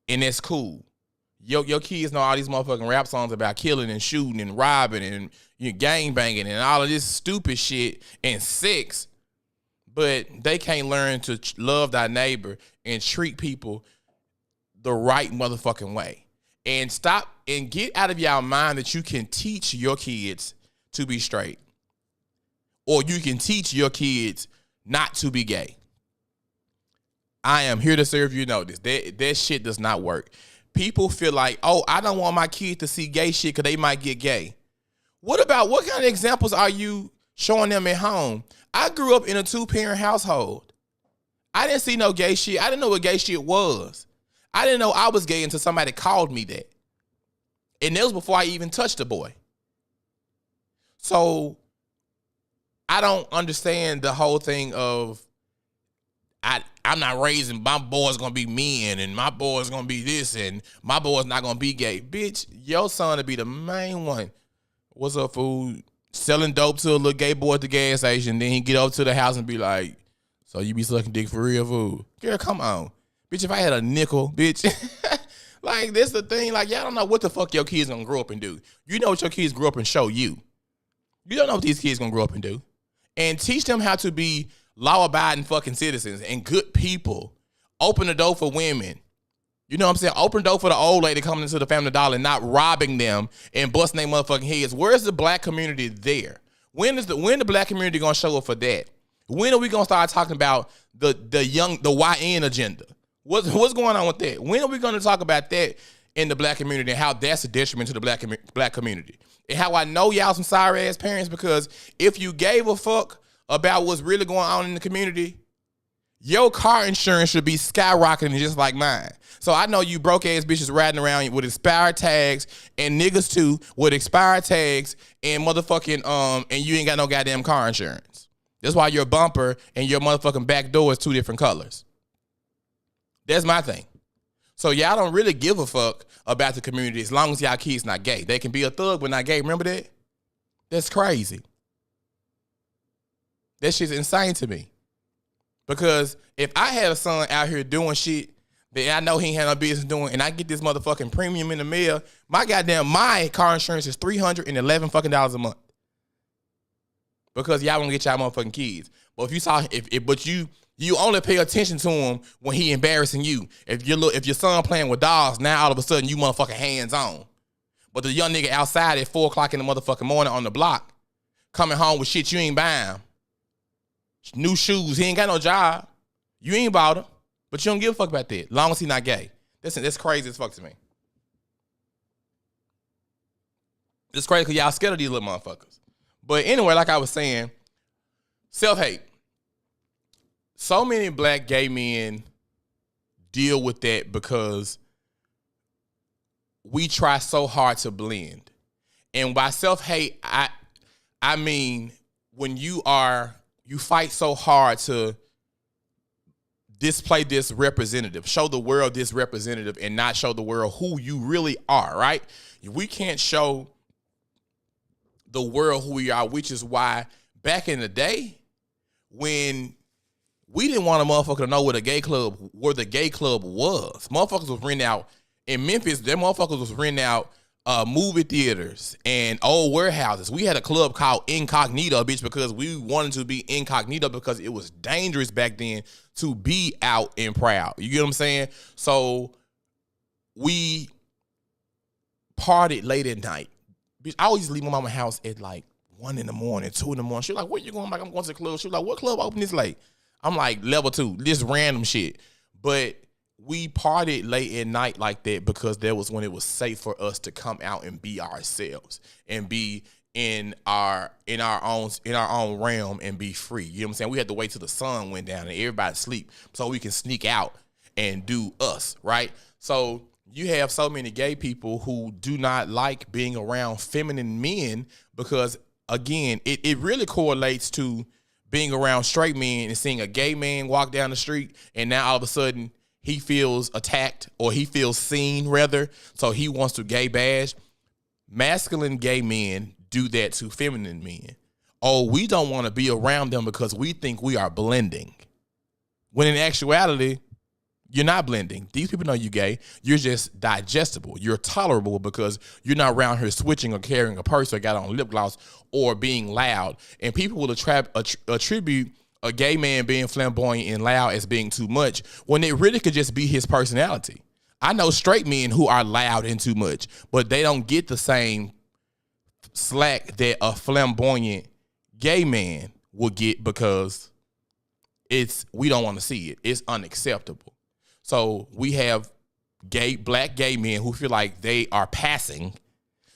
And that's cool. Your kids know all these motherfucking rap songs about killing and shooting and robbing and gang banging and all of this stupid shit and sex, but they can't learn to love thy neighbor and treat people the right motherfucking way. And stop and get out of your mind that you can teach your kids to be straight, or you can teach your kids not to be gay. I am here to serve you notice. That shit does not work. People feel like, oh, I don't want my kid to see gay shit because they might get gay. What kind of examples are you showing them at home? I grew up in a 2-parent household. I didn't see no gay shit. I didn't know what gay shit was. I didn't know I was gay until somebody called me that. And that was before I even touched a boy. So I don't understand the whole thing of I'm not raising my boy's gonna be men and my boy's gonna be this and my boy's not gonna be gay. Bitch, your son to be the main one. What's up, fool? Selling dope to a little gay boy at the gas station, then he get up to the house and be like, so you be sucking dick for real, fool? Girl, come on. Bitch, if I had a nickel, bitch. Like, this the thing. Like, y'all don't know what the fuck your kids gonna grow up and do. You know what your kids grew up and show you. You don't know what these kids gonna grow up and do. And teach them how to be law-abiding fucking citizens and good people. Open the door for women. You know what I'm saying? Open the door for the old lady coming into the Family Dollar and not robbing them and busting their motherfucking heads. Where's the black community there? When the black community gonna show up for that? When are we gonna start talking about the YN agenda? What's going on with that? When are we gonna talk about that in the black community and how that's a detriment to the black community? And how I know y'all some sorry ass parents, because if you gave a fuck about what's really going on in the community, your car insurance should be skyrocketing just like mine. So I know you broke ass bitches riding around with expired tags, and niggas too with expired tags and motherfucking and you ain't got no goddamn car insurance. That's why your bumper and your motherfucking back door is 2 different colors. That's my thing. So y'all don't really give a fuck about the community as long as y'all kids not gay. They can be a thug but not gay. Remember that? That's crazy. That shit's insane to me. Because if I had a son out here doing shit that I know he ain't had no business doing, and I get this motherfucking premium in the mail, my car insurance is $311 fucking dollars a month. Because y'all gonna get y'all motherfucking kids. But if you only pay attention to him when he embarrassing you. If your son playing with dolls, now all of a sudden you motherfucking hands on. But the young nigga outside at 4:00 in the motherfucking morning on the block, coming home with shit you ain't buying. New shoes, he ain't got no job. You ain't bought him, but you don't give a fuck about that, long as he not gay. That's crazy as fuck to me. It's crazy because y'all scared of these little motherfuckers. But anyway, like I was saying, self-hate. So many black gay men deal with that because we try so hard to blend. And by self-hate, I mean when you are you fight so hard to display this representative, show the world this representative, and not show the world who you really are, right? We can't show the world who we are, which is why back in the day, when we didn't want a motherfucker to know where the gay club was. Motherfuckers was renting out in Memphis. Them motherfuckers was renting out movie theaters and old warehouses. We had a club called Incognito, bitch, because we wanted to be incognito because it was dangerous back then to be out and proud. You get what I'm saying? So we partied late at night. Bitch, I always leave my mama's house at like 1 in the morning, 2 in the morning. She was like, where you going? I'm like, I'm going to the club. She was like, what club open this late? I'm like, level 2, this random shit. But we partied late at night like that because that was when it was safe for us to come out and be ourselves and be in our own realm and be free. You know what I'm saying? We had to wait till the sun went down and everybody sleep so we can sneak out and do us, right? So you have so many gay people who do not like being around feminine men because, again, it really correlates to being around straight men and seeing a gay man walk down the street and now all of a sudden he feels attacked or he feels seen rather, so he wants to gay bash. Masculine gay men do that to feminine men. Oh, we don't want to be around them because we think we are blending. When in actuality, you're not blending. These people know you gay. You're just digestible. You're tolerable because you're not around here switching or carrying a purse or got on lip gloss or being loud. And people will attribute a gay man being flamboyant and loud as being too much when it really could just be his personality. I know straight men who are loud and too much, but they don't get the same slack that a flamboyant gay man will get because we don't want to see it. It's unacceptable. So we have black gay men who feel like they are passing.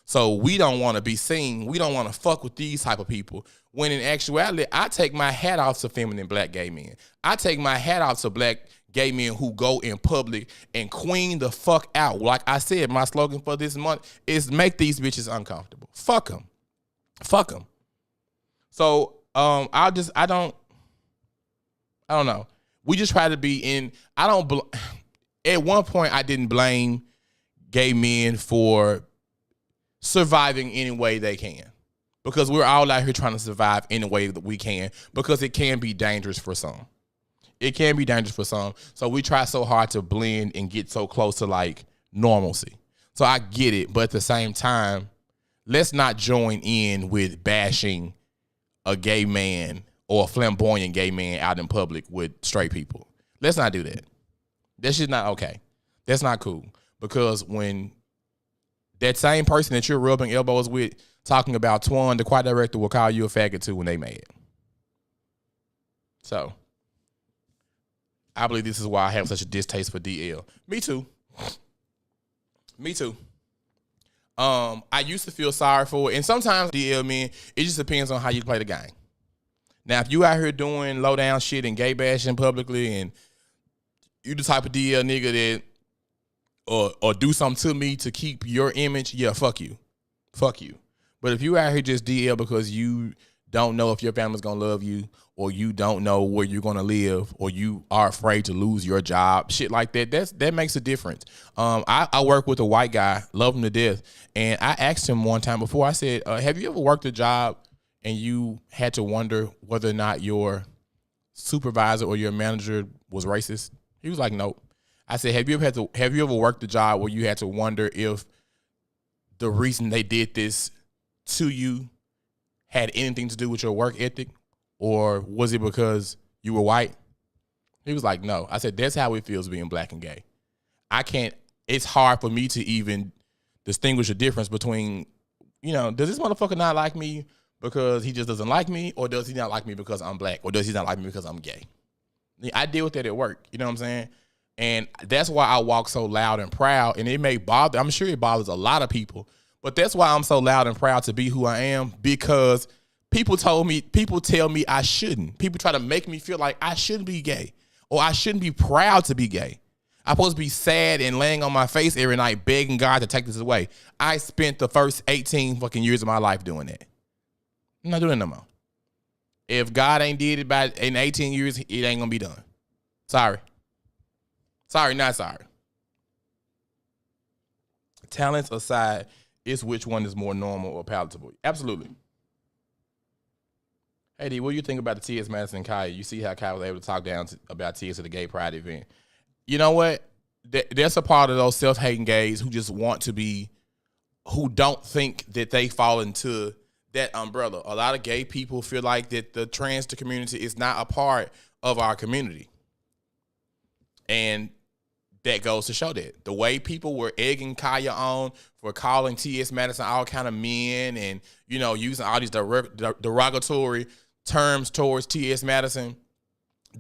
So we don't want to be seen. We don't want to fuck with these type of people. When in actuality, I take my hat off to feminine black gay men. I take my hat off to black gay men who go in public and queen the fuck out. Like I said, my slogan for this month is make these bitches uncomfortable. Fuck them. Fuck them. So I don't know. We just try to be in, at one point I didn't blame gay men for surviving any way they can. Because we're all out here trying to survive any way that we can because it can be dangerous for some. It can be dangerous for some. So we try so hard to blend and get so close to like normalcy. So I get it. But at the same time, let's not join in with bashing a gay man or a flamboyant gay man out in public with straight people. Let's not do that. That's just not okay. That's not cool. Because when that same person that you're rubbing elbows with talking about Twan, the choir director, will call you a faggot too when they mad. So I believe this is why I have such a distaste for DL. Me too. Me too. I used to feel sorry for it. And sometimes DL men, it just depends on how you play the game. Now, if you out here doing low down shit and gay bashing publicly and you the type of DL nigga that or do something to me to keep your image, yeah, fuck you. Fuck you. But if you out here just DL because you don't know if your family's gonna love you or you don't know where you're gonna live or you are afraid to lose your job, shit like that, that makes a difference. I work with a white guy, love him to death, and I asked him one time before, I said, have you ever worked a job and you had to wonder whether or not your supervisor or your manager was racist? He was like, nope. I said, have you ever worked a job where you had to wonder if the reason they did this to you had anything to do with your work ethic, or was it because you were white? He was like, no. I said, that's how it feels being black and gay. It's hard for me to even distinguish the difference between, does this motherfucker not like me because he just doesn't like me, or does he not like me because I'm black, or does he not like me because I'm gay? I deal with that at work, you know what I'm saying? And that's why I walk so loud and proud, and I'm sure it bothers a lot of people, but that's why I'm so loud and proud to be who I am, because people tell me I shouldn't. People try to make me feel like I shouldn't be gay, or I shouldn't be proud to be gay. I'm supposed to be sad and laying on my face every night begging God to take this away. I spent the first 18 fucking years of my life doing that. I'm not doing it no more. If God ain't did it in 18 years, it ain't gonna be done. Sorry, not sorry. Talents aside, it's which one is more normal or palatable. Absolutely. Hey, D, what do you think about the T.S. Madison and Kaya? You see how Kaya was able to talk down about T.S. at the gay pride event. You know what? There's a part of those self-hating gays who just want to be, who don't think that they fall into that umbrella. A lot of gay people feel like that the trans community is not a part of our community. And that goes to show that. The way people were egging Kaya on for calling T.S. Madison all kind of men and, you know, using all these derogatory terms towards T.S. Madison,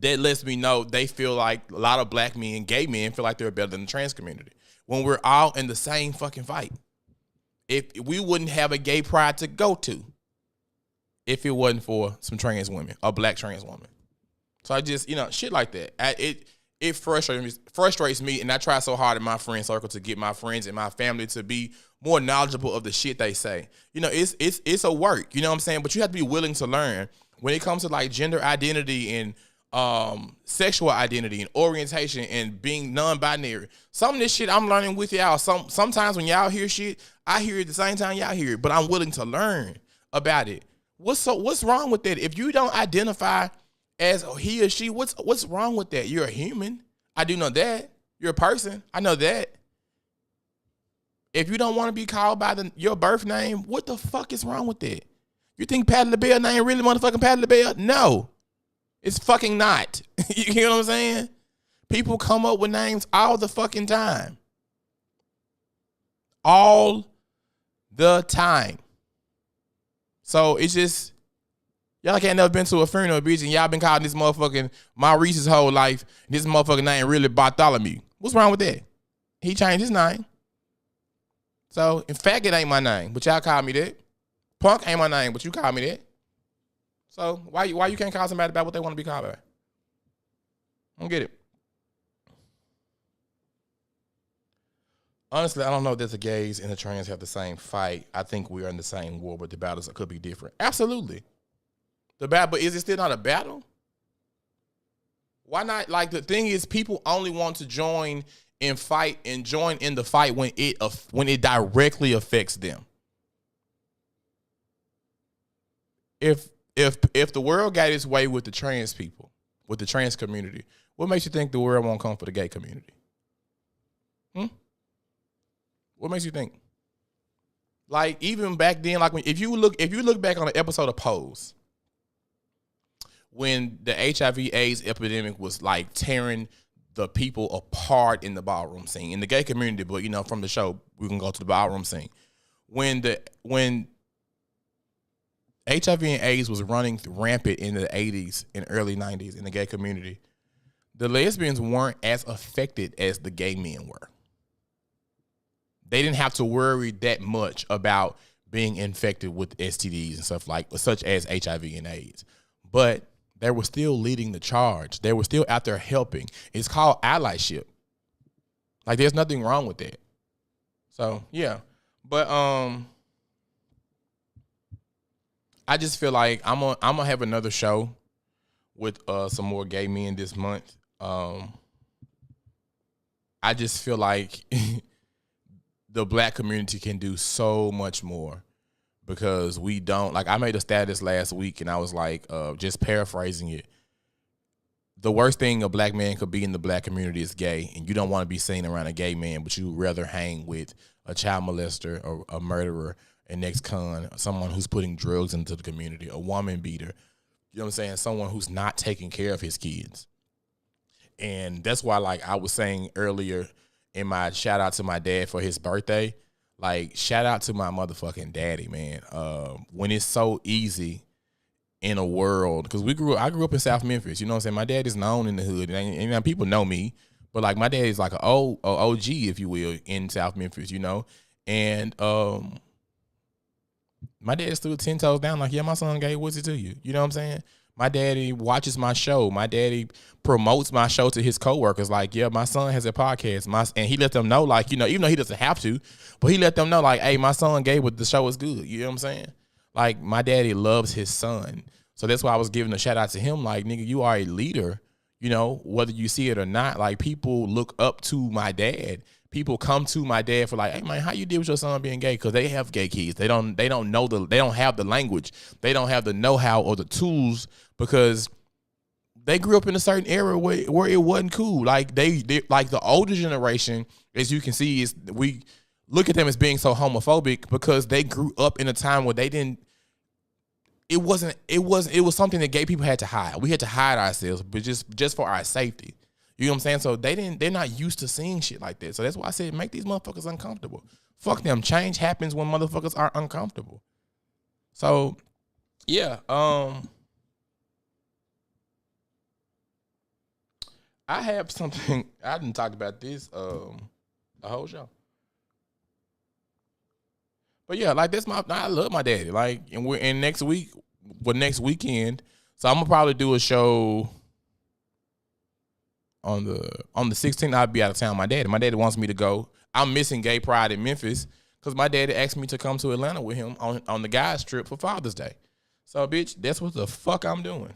that lets me know they feel like a lot of black men, gay men, feel like they're better than the trans community. When we're all in the same fucking fight. If we wouldn't have a gay pride to go to if it wasn't for some trans women, a black trans woman. So I just, you know, shit like that. It frustrates me, and I try so hard in my friend circle to get my friends and my family to be more knowledgeable of the shit they say. You know, it's a work, you know what I'm saying? But you have to be willing to learn when it comes to like gender identity and sexual identity and orientation and being non-binary. Some of this shit I'm learning with y'all. Sometimes when y'all hear shit, I hear it at the same time y'all hear it, but I'm willing to learn about it. What's wrong with that? If you don't identify as he or she, what's wrong with that? You're a human. I do know that. You're a person. I know that. If you don't want to be called by your birth name, what the fuck is wrong with that? You think Patti LaBelle name really motherfucking Patti LaBelle? No. It's fucking not. You hear what I'm saying? People come up with names all the fucking time. All the time. So it's just, y'all can't never been to a funeral, bitch, and y'all been calling this motherfucking Maurice's whole life. This motherfucking name really Bartholomew. What's wrong with that? He changed his name. So, in fact, it ain't my name, but y'all call me that. Punk ain't my name, but you call me that. So, why you can't call somebody about what they want to be called by? I don't get it. Honestly, I don't know that the gays and the trans have the same fight. I think we are in the same war, but the battles could be different. Absolutely. But is it still not a battle? Why not? Like, the thing is, people only want to join and fight and join in the fight when it directly affects them. If the world got its way with the trans people, with the trans community, what makes you think the world won't come for the gay community? What makes you think? Like, even back then, like if you look back on an episode of Pose, when the HIV/AIDS epidemic was like tearing the people apart in the ballroom scene, in the gay community, but you know, from the show, we can go to the ballroom scene. When HIV and AIDS was running rampant in the 80s and early 90s in the gay community, the lesbians weren't as affected as the gay men were. They didn't have to worry that much about being infected with STDs and stuff such as HIV and AIDS. But they were still leading the charge. They were still out there helping. It's called allyship. Like, there's nothing wrong with that. So, yeah. But I just feel like I'm gonna have another show with some more gay men this month. I just feel like the black community can do so much more because we don't. Like, I made a status last week and I was like, just paraphrasing it. The worst thing a black man could be in the black community is gay, and you don't want to be seen around a gay man, but you would rather hang with a child molester or a murderer, an ex-con, someone who's putting drugs into the community, a woman beater, you know what I'm saying? Someone who's not taking care of his kids. And that's why, like I was saying earlier in my shout out to my dad for his birthday, like, shout out to my motherfucking daddy, man. When it's so easy in a world, because I grew up in South Memphis, you know what I'm saying? My dad is known in the hood, and people know me, but like my dad is like an OG, if you will, in South Memphis, you know? And my dad stood 10 toes down like, yeah, my son gay, what's it to you? You know what I'm saying? My daddy watches my show. My daddy promotes my show to his coworkers. Like, yeah, my son has a podcast. And he let them know, like, you know, even though he doesn't have to, but he let them know, like, hey, my son gay, but the show is good. You know what I'm saying? Like, my daddy loves his son. So that's why I was giving a shout out to him. Like, nigga, you are a leader, you know, whether you see it or not. Like, people look up to my dad. People come to my dad for like, hey man, how you deal with your son being gay? Because they have gay kids. They don't have the language. They don't have the know-how or the tools because they grew up in a certain era where it wasn't cool. Like they like the older generation, as you can see, is we look at them as being so homophobic because they grew up in a time where they didn't. It was something that gay people had to hide. We had to hide ourselves, but just for our safety. You know what I'm saying? So they're not used to seeing shit like that. So that's why I said make these motherfuckers uncomfortable. Fuck them. Change happens when motherfuckers are uncomfortable. So yeah, I have something. I didn't talk about this a whole show. But yeah, like I love my daddy. Like, and we're in next weekend. So I'm gonna probably do a show on the 16th. I'll be out of town. My daddy wants me to go. I'm missing Gay Pride in Memphis because my daddy asked me to come to Atlanta with him on the guys trip for Father's Day. So bitch, that's what the fuck I'm doing.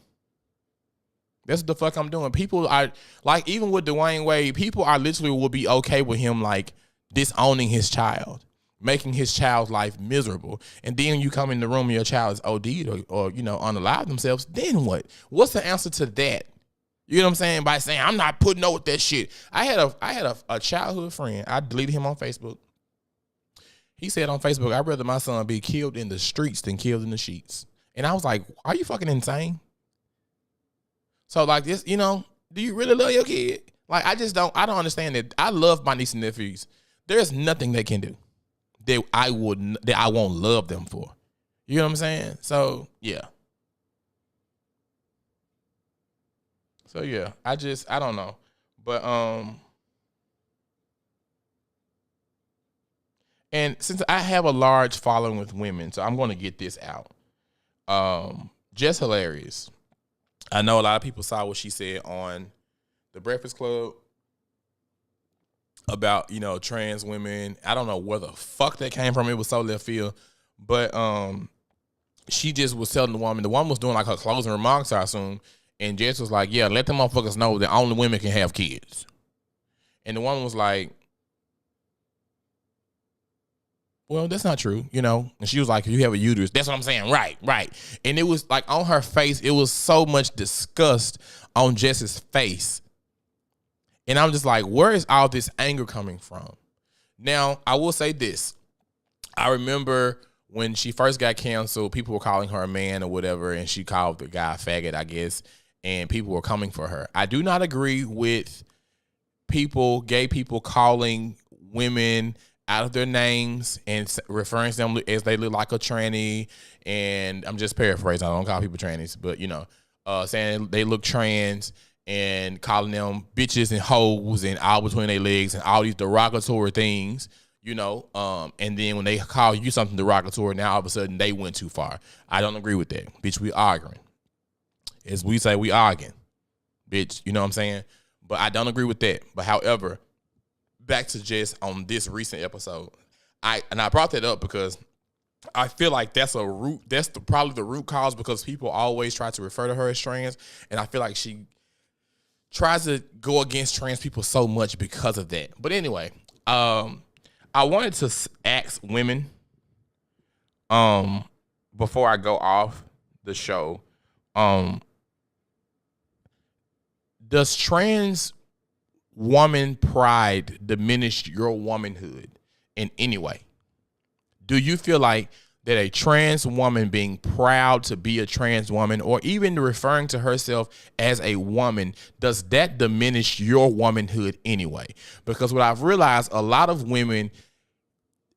That's what the fuck I'm doing. People are like, even with Dwayne Wade, people are literally will be okay with him like disowning his child, making his child's life miserable. And then you come in the room and your child is OD'd or you know, unalive themselves. Then what? What's the answer to that? You know what I'm saying? By saying, I'm not putting up with that shit. I had a childhood friend. I deleted him on Facebook. He said on Facebook, I'd rather my son be killed in the streets than killed in the sheets. And I was like, are you fucking insane? So like this, you know, do you really love your kid? Like, I don't understand that. I love my niece and nephews. There's nothing they can do that I won't love them for. You know what I'm saying? So yeah. So yeah, I don't know. But and since I have a large following with women, so I'm gonna get this out. Just hilarious. I know a lot of people saw what she said on the Breakfast Club about, you know, trans women. I don't know where the fuck that came from. It was so left field. But she just was telling the woman was doing like her closing remarks, I assume. And Jess was like, yeah, let them motherfuckers know that only women can have kids. And the woman was like, well, that's not true, you know? And she was like, you have a uterus. That's what I'm saying. Right. And it was like on her face, it was so much disgust on Jess's face. And I'm just like, where is all this anger coming from? Now, I will say this. I remember when she first got canceled, people were calling her a man or whatever, and she called the guy a faggot, I guess, and people were coming for her. I do not agree with gay people calling women out of their names and referring to them as they look like a tranny. And I'm just paraphrasing. I don't call people trannies, but, you know, saying they look trans and calling them bitches and hoes and all between their legs and all these derogatory things, you know. And then when they call you something derogatory, now all of a sudden they went too far. I don't agree with that. Bitch, we arguing. As we say, we arguing. Bitch, you know what I'm saying? But I don't agree with that. But however, back to Jess on this recent episode, I brought that up because I feel like that's probably the root cause, because people always try to refer to her as trans, and I feel like she tries to go against trans people so much because of that. But anyway, I wanted to ask women before I go off the show, does trans woman pride diminish your womanhood in any way? Do you feel like that a trans woman being proud to be a trans woman, or even referring to herself as a woman, does that diminish your womanhood anyway? Because what I've realized, a lot of women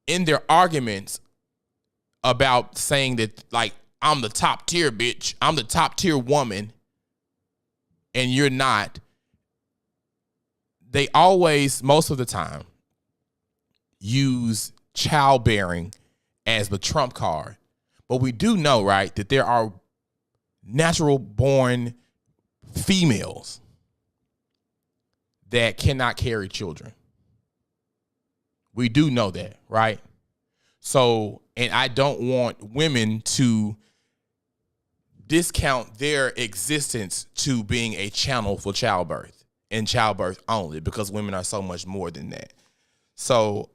in their arguments about saying that, like, I'm the top tier bitch, I'm the top tier woman, and you're not, they always, most of the time, use childbearing as the trump card. But we do know, right, that there are natural born females that cannot carry children. We do know that, right? So, and I don't want women to discount their existence to being a channel for childbirth and childbirth only, because women are so much more than that. So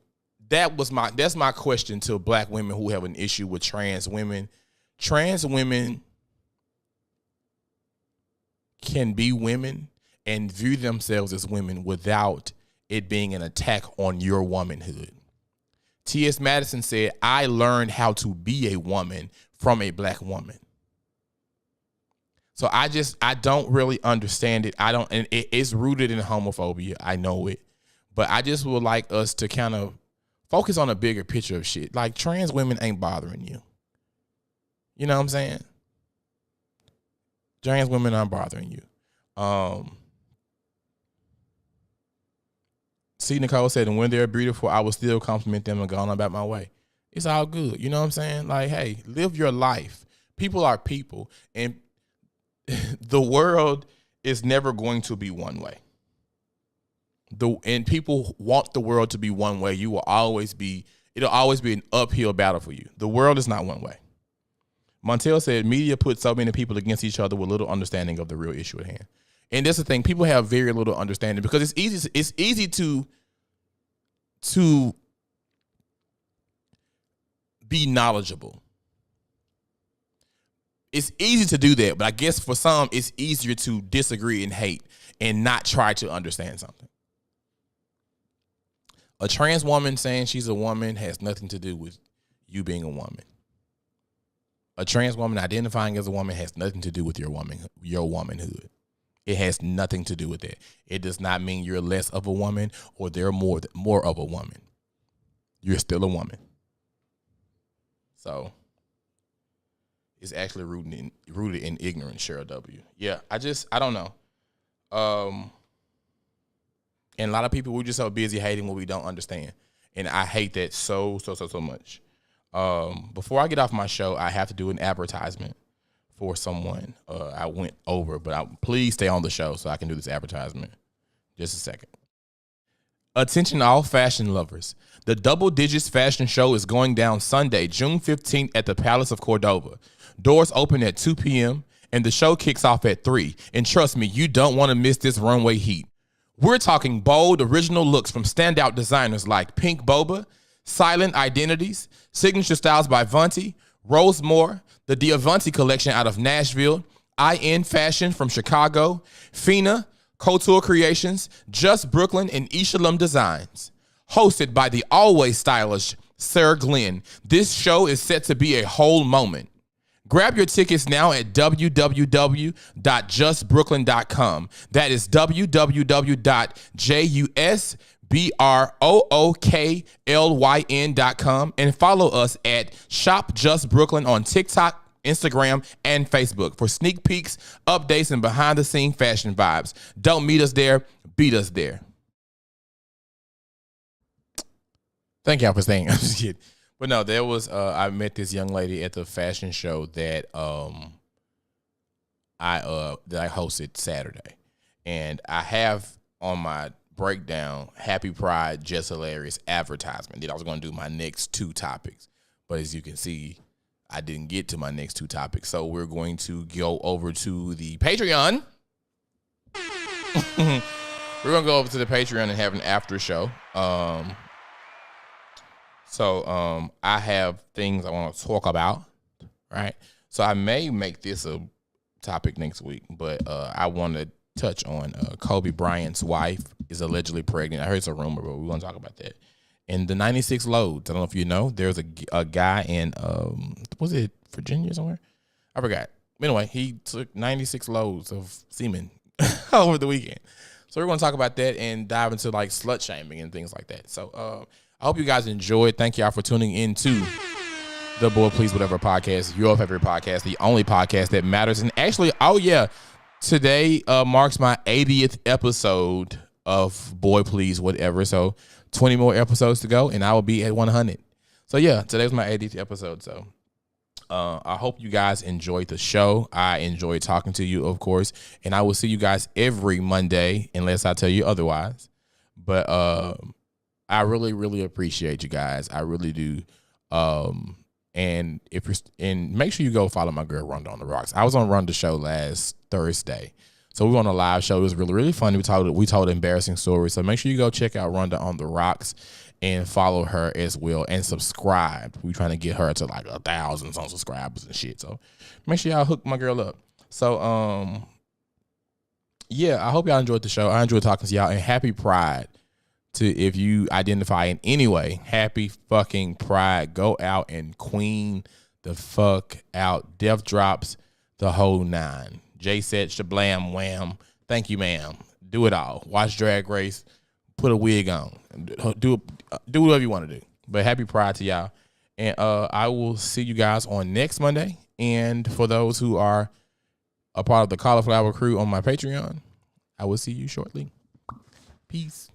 that's my question to black women who have an issue with trans women. Trans women can be women and view themselves as women without it being an attack on your womanhood. T.S. Madison said, I learned how to be a woman from a black woman. So I don't really understand it. And it's rooted in homophobia. I know it. But I just would like us to kind of focus on a bigger picture of shit. Like, trans women ain't bothering you. You know what I'm saying? Trans women aren't bothering you. See, Nicole said, and when they're beautiful, I will still compliment them and go on about my way. It's all good. You know what I'm saying? Like, hey, live your life. People are people. And the world is never going to be one way. And people want the world to be one way. It'll always be an uphill battle for you. The world is not one way. Montel said, media puts so many people against each other with little understanding of the real issue at hand. And that's the thing. People have very little understanding because it's easy to be knowledgeable. It's easy to do that, but I guess for some, it's easier to disagree and hate and not try to understand something. A trans woman saying she's a woman has nothing to do with you being a woman. A trans woman identifying as a woman has nothing to do with your womanhood. It has nothing to do with that. It does not mean you're less of a woman or they're more of a woman. You're still a woman. So it's actually rooted in ignorance, Cheryl W. Yeah, I don't know. And a lot of people, we're just so busy hating what we don't understand. And I hate that so much. Before I get off my show, I have to do an advertisement for someone. I went over, but please stay on the show so I can do this advertisement. Just a second. Attention all fashion lovers. The Double Digits Fashion Show is going down Sunday, June 15th at the Palace of Cordova. Doors open at 2 p.m. and the show kicks off at 3. And trust me, you don't want to miss this runway heat. We're talking bold, original looks from standout designers like Pink Boba, Silent Identities, Signature Styles by Vonti, Rose Moore, the Diavanti collection out of Nashville, IN Fashion from Chicago, Fina, Couture Creations, Just Brooklyn, and Ishalum Designs. Hosted by the always stylish Sarah Glenn, this show is set to be a whole moment. Grab your tickets now at www.justbrooklyn.com. That is www.justbrooklyn.com, and follow us at Shop Just Brooklyn on TikTok, Instagram, and Facebook for sneak peeks, updates, and behind-the-scenes fashion vibes. Don't meet us there, beat us there. Thank y'all for staying. I'm just kidding. But no, there was I met this young lady at the fashion show that I hosted Saturday, and I have on my breakdown Happy Pride Just Hilarious advertisement that I was going to do my next 2 topics, but as you can see, I didn't get to my next 2 topics, so we're going to go over to the Patreon. We're gonna go over to the Patreon and have an after show. So I have things I want to talk about, right? So I may make this a topic next week, but I want to touch on Kobe Bryant's wife is allegedly pregnant. I heard it's a rumor, but we're going to talk about that. And the 96 loads, I don't know if you know, there's a guy in, was it Virginia or somewhere? I forgot. Anyway, he took 96 loads of semen over the weekend. So we're going to talk about that and dive into like slut shaming and things like that. So I hope you guys enjoyed. Thank y'all for tuning in to the Boy Please Whatever podcast, your favorite podcast, the only podcast that matters. And actually, today marks my 80th episode of Boy Please Whatever. So 20 more episodes to go, and I will be at 100. So yeah, today's my 80th episode. So I hope you guys enjoyed the show. I enjoyed talking to you, of course, and I will see you guys every Monday unless I tell you otherwise. But I really, really appreciate you guys. I really do. And make sure you go follow my girl Rhonda on the Rocks. I was on Rhonda's show last Thursday. So we were on a live show. It was really, really funny. We told embarrassing stories. So make sure you go check out Rhonda on the Rocks and follow her as well and subscribe. We're trying to get her to like 1,000 on subscribers and shit. So make sure y'all hook my girl up. So yeah, I hope y'all enjoyed the show. I enjoyed talking to y'all, and happy Pride to if you identify in any way. Happy fucking Pride. Go out and queen the fuck out. Death drops, the whole 9. J set, shablam, wham. Thank you, ma'am. Do it all. Watch Drag Race. Put a wig on. Do whatever you want to do. But happy Pride to y'all. And I will see you guys on next Monday. And for those who are a part of the Cauliflower crew on my Patreon, I will see you shortly. Peace.